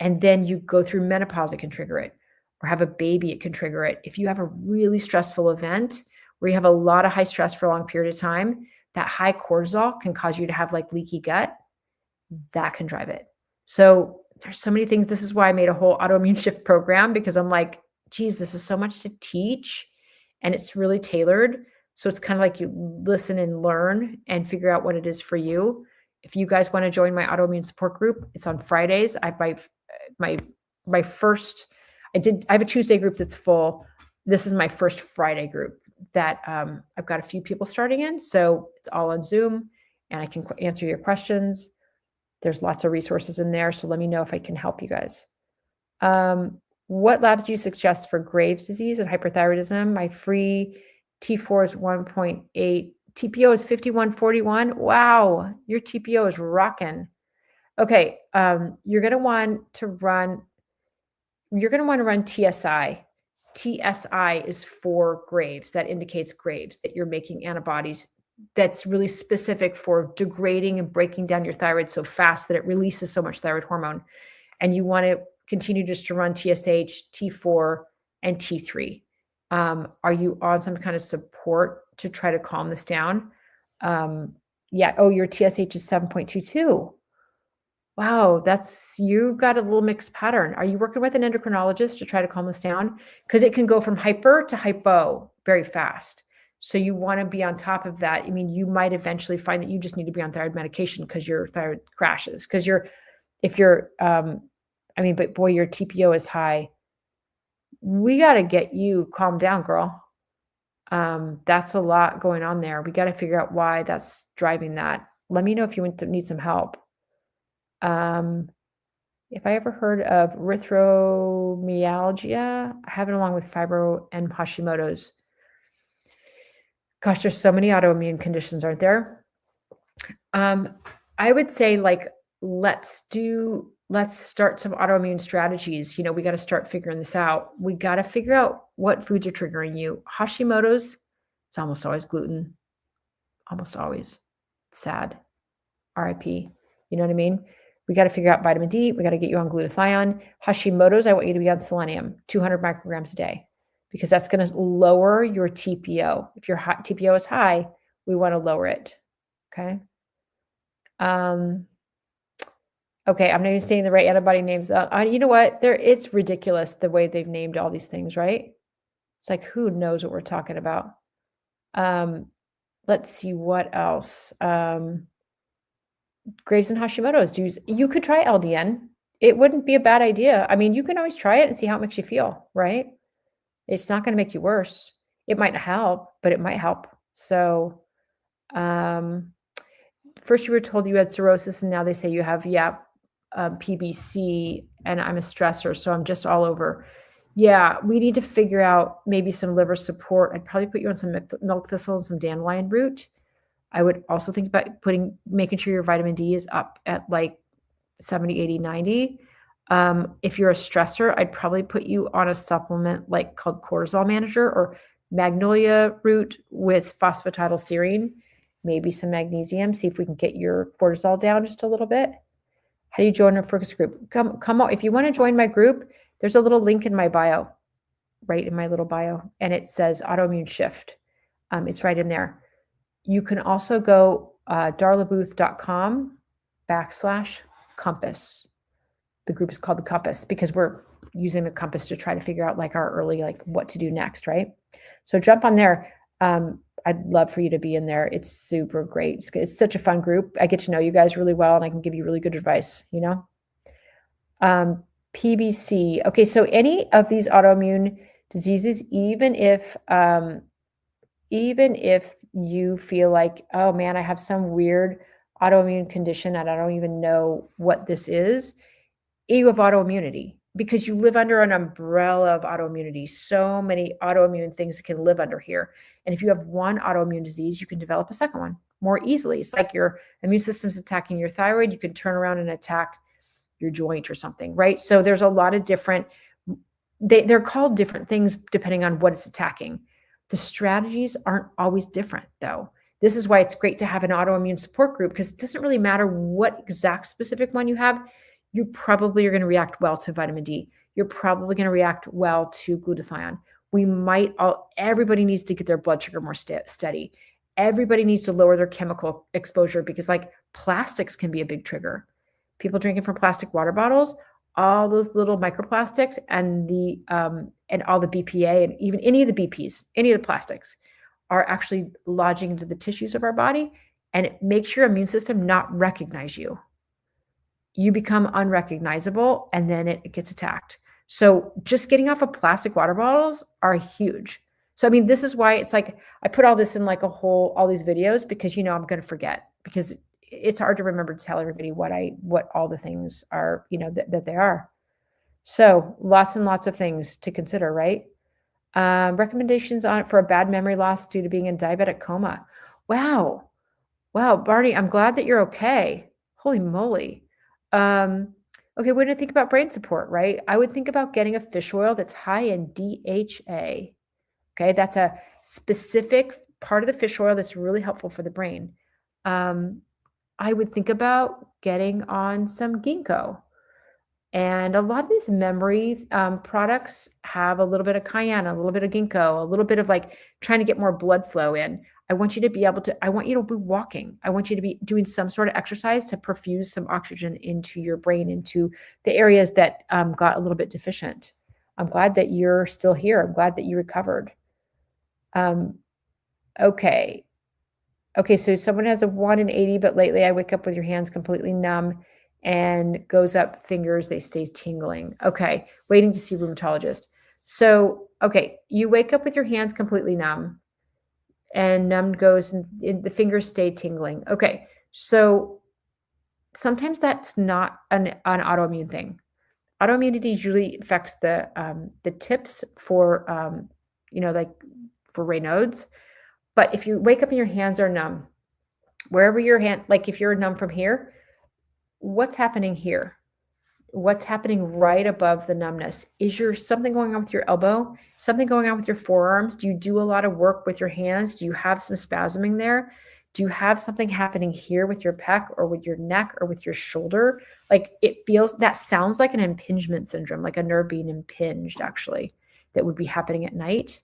S1: and then you go through menopause, it can trigger it. Or have a baby, it can trigger it. If you have a really stressful event where you have a lot of high stress for a long period of time, that high cortisol can cause you to have like leaky gut. That can drive it. So there's so many things. This is why I made a whole autoimmune shift program, because I'm like, geez, this is so much to teach and it's really tailored. So it's kind of like you listen and learn and figure out what it is for you. If you guys want to join my autoimmune support group, it's on Fridays. I have a Tuesday group that's full. This is my first Friday group that I've got a few people starting in. So it's all on Zoom and I can answer your questions. There's lots of resources in there. So let me know if I can help you guys. What labs do you suggest for Graves' disease and hyperthyroidism? My free T4 is 1.8. TPO is 5141. Wow, your TPO is rocking. Okay, you're going to want to run TSI. TSI is for Graves. That indicates Graves, that you're making antibodies that's really specific for degrading and breaking down your thyroid so fast that it releases so much thyroid hormone. And you want to continue just to run TSH, T4, and T3. Are you on some kind of support to try to calm this down? Yeah. Oh, your TSH is 7.22. Wow, you've got a little mixed pattern. Are you working with an endocrinologist to try to calm this down? Because it can go from hyper to hypo very fast. So you want to be on top of that. I mean, you might eventually find that you just need to be on thyroid medication because your thyroid crashes. Because but boy, your TPO is high. We got to get you calmed down, girl. That's a lot going on there. We got to figure out why that's driving that. Let me know if you need some help. If I ever heard of erythromyalgia, I have it along with fibro and Hashimoto's. Gosh, there's so many autoimmune conditions, aren't there? I would say let's start some autoimmune strategies. We got to start figuring this out. We got to figure out what foods are triggering you. Hashimoto's, it's almost always gluten. Almost always. It's sad. RIP. You know what I mean? We got to figure out vitamin D. We got to get you on glutathione. Hashimoto's, I want you to be on selenium, 200 micrograms a day, because that's going to lower your TPO. If your TPO is high, we want to lower it. Okay. Okay, I'm not even saying the right antibody names. You know what? It's ridiculous the way they've named all these things, right? It's like, who knows what we're talking about? Let's see what else. Graves and Hashimoto's. You could try LDN. It wouldn't be a bad idea. I mean, you can always try it and see how it makes you feel, right? It's not going to make you worse. It might not help, but it might help. So, first you were told you had cirrhosis, and now they say you have, PBC, and I'm a stressor, so I'm just all over. Yeah, we need to figure out maybe some liver support. I'd probably put you on some milk thistle and some dandelion root. I would also think about making sure your vitamin D is up at like 70, 80, 90. If you're a stressor, I'd probably put you on a supplement like called cortisol manager or magnolia root with phosphatidylserine, maybe some magnesium. See if we can get your cortisol down just a little bit. How do you join a focus group? Come on. If you want to join my group, there's a little link in my bio, right in my little bio, and it says Autoimmune Shift. It's right in there. You can also go darlabooth.com/compass. The group is called the Compass because we're using the compass to try to figure out like our early, like what to do next, right? So jump on there. I'd love for you to be in there. It's super great. It's such a fun group. I get to know you guys really well, and I can give you really good advice, you know? PBC. Okay, so any of these autoimmune diseases, even if you feel like, oh man, I have some weird autoimmune condition and I don't even know what this is, you have autoimmunity because you live under an umbrella of autoimmunity. So many autoimmune things can live under here. And if you have one autoimmune disease, you can develop a second one more easily. It's like your immune system's attacking your thyroid. You can turn around and attack your joint or something, right? So there's a lot of different, they're called different things depending on what it's attacking. The strategies aren't always different though. This is why it's great to have an autoimmune support group because it doesn't really matter what exact specific one you have. You probably are going to react well to vitamin D. You're probably going to react well to glutathione. Everybody needs to get their blood sugar more steady. Everybody needs to lower their chemical exposure because like plastics can be a big trigger. People drinking from plastic water bottles, all those little microplastics and all the BPA and even any of the BPs, any of the plastics are actually lodging into the tissues of our body, and it makes your immune system not recognize you. You become unrecognizable and then it gets attacked. So just getting off of plastic water bottles are huge. So, I mean, this is why it's like, I put all this in like all these videos because, I'm going to forget because it's hard to remember to tell everybody what all the things are, that they are. So lots and lots of things to consider, right? Recommendations for a bad memory loss due to being in diabetic coma. Wow, Barney, I'm glad that you're okay. Holy moly. Okay, when I think about brain support, right? I would think about getting a fish oil that's high in DHA. Okay, that's a specific part of the fish oil that's really helpful for the brain. I would think about getting on some ginkgo. And a lot of these memory products have a little bit of cayenne, a little bit of ginkgo, a little bit of like trying to get more blood flow in. I want you to be walking. I want you to be doing some sort of exercise to perfuse some oxygen into your brain, into the areas that got a little bit deficient. I'm glad that you're still here. I'm glad that you recovered. Okay, so someone has a 1 in 80, but lately I wake up with your hands completely numb and goes up fingers, they stay tingling. Okay, waiting to see rheumatologist. So, okay, you wake up with your hands completely numb and numb goes and the fingers stay tingling. Okay, so sometimes that's not an autoimmune thing. Autoimmunity usually affects the tips for, like for Raynaud's. But if you wake up and your hands are numb, wherever your hand, like if you're numb from here, what's happening here? What's happening right above the numbness? Is something going on with your elbow? Something going on with your forearms? Do you do a lot of work with your hands? Do you have some spasming there? Do you have something happening here with your pec or with your neck or with your shoulder? Like that sounds like an impingement syndrome, like a nerve being impinged actually, that would be happening at night.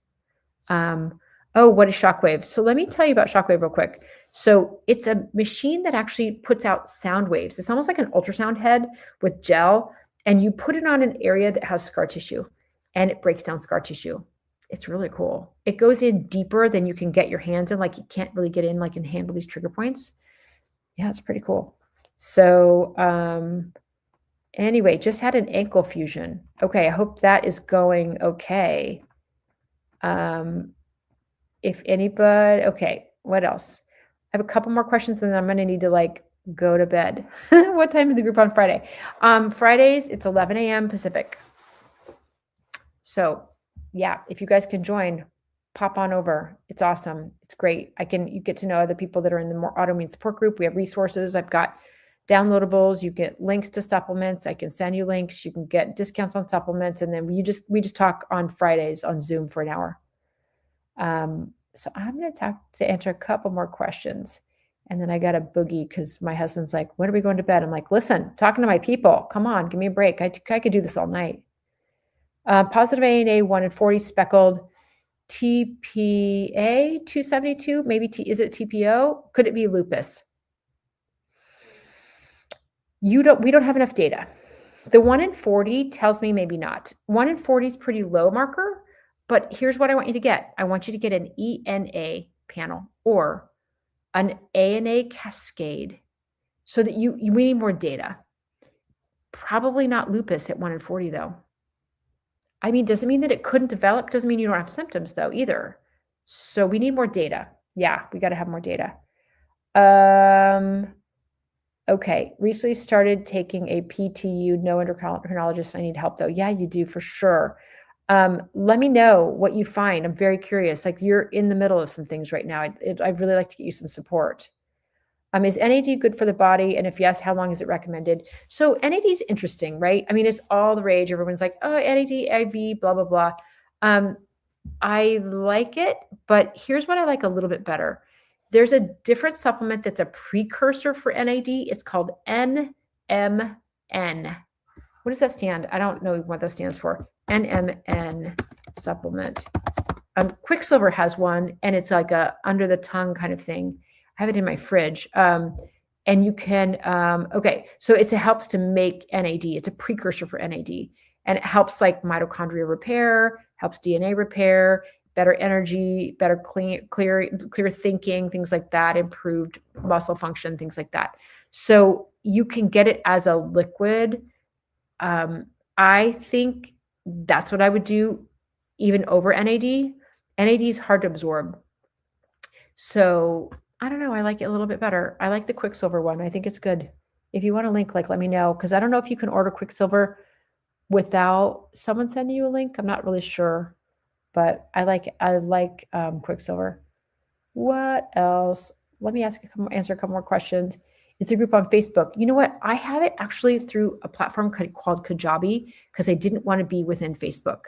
S1: Oh, what is shockwave? So let me tell you about shockwave real quick. So it's a machine that actually puts out sound waves. It's almost like an ultrasound head with gel, and you put it on an area that has scar tissue, and it breaks down scar tissue. It's really cool. It goes in deeper than you can get your hands in. Like you can't really get in, like, and handle these trigger points. Yeah, it's pretty cool. So anyway, just had an ankle fusion. Okay, I hope that is going okay. If anybody, okay, what else? I have a couple more questions and then I'm going to need to like go to bed. What time is the group on Friday? Fridays, it's 11 a.m. Pacific. So yeah, if you guys can join, pop on over. It's awesome. It's great. You get to know other people that are in the more autoimmune support group. We have resources. I've got downloadables. You get links to supplements. I can send you links. You can get discounts on supplements. And then we just talk on Fridays on Zoom for an hour. So I'm going to answer a couple more questions, and then I got a boogie because my husband's like, when are we going to bed? I'm like, listen, talking to my people, come on, give me a break. I could do this all night. Positive ANA 1 in 40 speckled, TPA 272, maybe is it TPO? Could it be lupus? We don't have enough data. The 1 in 40 tells me maybe not. 1 in 40 is pretty low marker. But here's what I want you to get. I want you to get an ENA panel or an ANA cascade so that we need more data. Probably not lupus at 1 in 40 though. I mean, doesn't mean that it couldn't develop. Doesn't mean you don't have symptoms though either. So we need more data. Yeah, we got to have more data. Okay, recently started taking a PTU, no endocrinologist. I need help though. Yeah, you do for sure. Let me know what you find. I'm very curious. Like you're in the middle of some things right now. I'd really like to get you some support. Is NAD good for the body? And if yes, how long is it recommended? So NAD is interesting, right? I mean, it's all the rage. Everyone's like, oh, NAD, IV, blah, blah, blah. I like it, but here's what I like a little bit better. There's a different supplement that's a precursor for NAD. It's called NMN. What does that stand? I don't know what that stands for. NMN supplement. Quicksilver has one, and it's like a under the tongue kind of thing. I have it in my fridge. And you can, okay, so it helps to make NAD. It's a precursor for NAD. And it helps like mitochondrial repair, helps DNA repair, better energy, better clear thinking, things like that, improved muscle function, things like that. So you can get it as a liquid. I think that's what I would do even over NAD. NAD is hard to absorb. So I don't know. I like it a little bit better. I like the Quicksilver one. I think it's good. If you want a link, let me know. Because I don't know if you can order Quicksilver without someone sending you a link. I'm not really sure. But I like Quicksilver. What else? Let me answer a couple more questions. It's a group on Facebook. You know what? I have it actually through a platform called Kajabi because I didn't want to be within Facebook.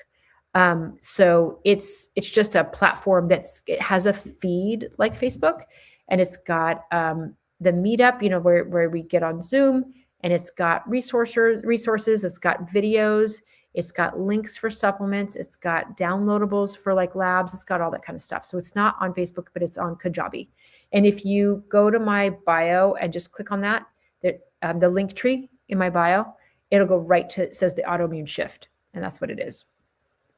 S1: So it's just a platform it has a feed like Facebook, and it's got the meetup, where we get on Zoom, and it's got resources, it's got videos, it's got links for supplements, it's got downloadables for like labs, it's got all that kind of stuff. So it's not on Facebook, but it's on Kajabi. And if you go to my bio and just click on that, the link tree in my bio, it'll go right to, it says the autoimmune shift, and that's what it is.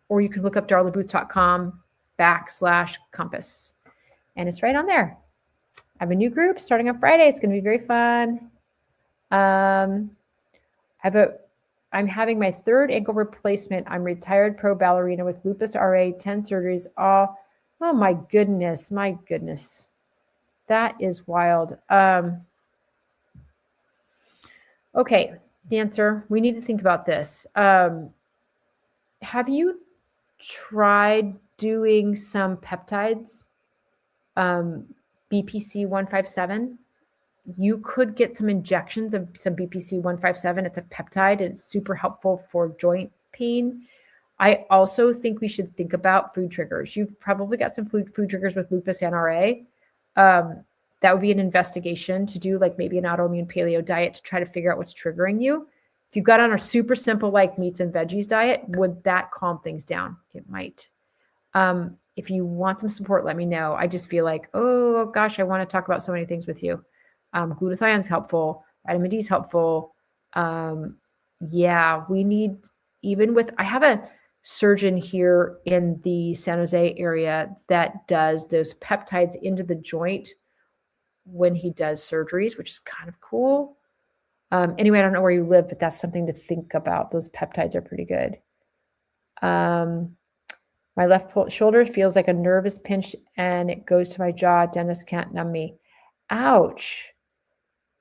S1: Or you can look up darlaboots.com/compass, and it's right on there. I have a new group starting on Friday. It's going to be very fun. I'm having my 3rd ankle replacement. I'm retired pro ballerina with lupus RA, 10 surgeries. Oh my goodness. That is wild. Okay, Dancer, we need to think about this. Have you tried doing some peptides? BPC 157. You could get some injections of some BPC 157. It's a peptide and it's super helpful for joint pain. I also think we should think about food triggers. You've probably got some food triggers with lupus and RA. that would be an investigation to do, like maybe an autoimmune paleo diet to try to figure out what's triggering you. If you got on a super simple like meats and veggies diet, would that calm things down? It might. If you want some support, let me know. I just feel like, oh gosh, I want to talk about so many things with you. Glutathione is helpful. Vitamin D is helpful. Yeah, we need, even with, I have a surgeon here in the San Jose area that does those peptides into the joint when he does surgeries, which is kind of cool. Anyway, I don't know where you live, but that's something to think about. Those peptides are pretty good. My left shoulder feels like a nerve is pinched and it goes to my jaw. Dentist can't numb me. Ouch.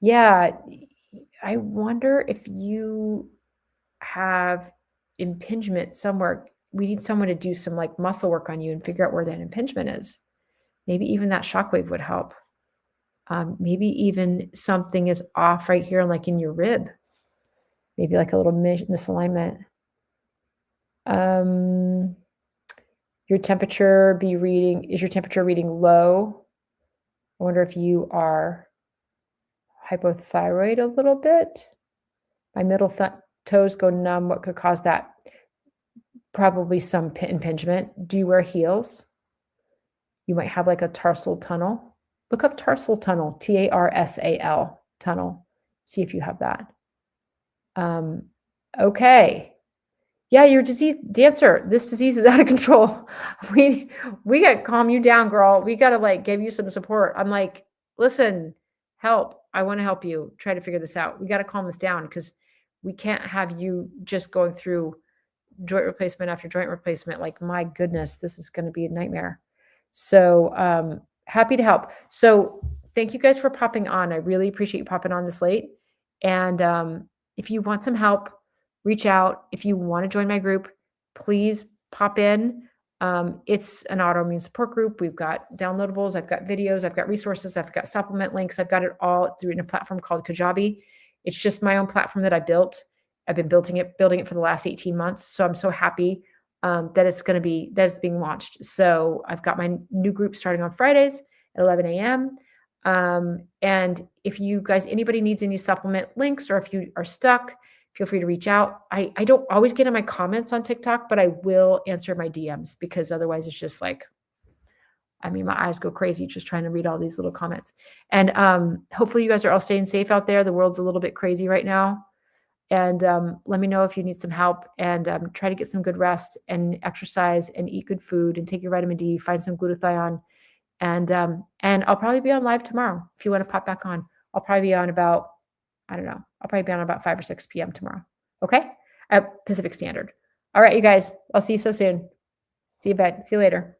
S1: Yeah. I wonder if you have impingement somewhere. We need someone to do some like muscle work on you and figure out where that impingement is. Maybe even that shockwave would help. Maybe even something is off right here, like in your rib. Maybe like a little misalignment. Your temperature is your temperature reading low? I wonder if you are hypothyroid a little bit. My middle toes go numb. What could cause that? Probably some impingement. Do you wear heels? You might have like a tarsal tunnel. Look up tarsal tunnel, Tarsal tunnel. See if you have that. Okay. Yeah, you're a disease dancer. This disease is out of control. We got to calm you down, girl. We got to like give you some support. I'm like, listen, help. I want to help you try to figure this out. We got to calm this down because we can't have you just going through joint replacement after joint replacement. Like, my goodness, this is going to be a nightmare. So happy to help. So thank you guys for popping on. I really appreciate you popping on this late. And if you want some help, reach out. If you want to join my group, please pop in. It's an autoimmune support group. We've got downloadables. I've got videos. I've got resources. I've got supplement links. I've got it all through in a platform called Kajabi. It's just my own platform that I built. I've been building it for the last 18 months. So I'm so happy that it's being launched. So I've got my new group starting on Fridays at 11 a.m. And if you guys, anybody needs any supplement links, or if you are stuck, feel free to reach out. I don't always get in my comments on TikTok, but I will answer my DMs because otherwise it's just like, I mean, my eyes go crazy just trying to read all these little comments. And hopefully you guys are all staying safe out there. The world's a little bit crazy right now. And let me know if you need some help, and try to get some good rest and exercise and eat good food and take your vitamin D, find some glutathione. And I'll probably be on live tomorrow. If you want to pop back on, I'll probably be on about, I don't know. I'll probably be on about 5 or 6 p.m. tomorrow. Okay? At Pacific Standard. All right, you guys. I'll see you so soon. See you later.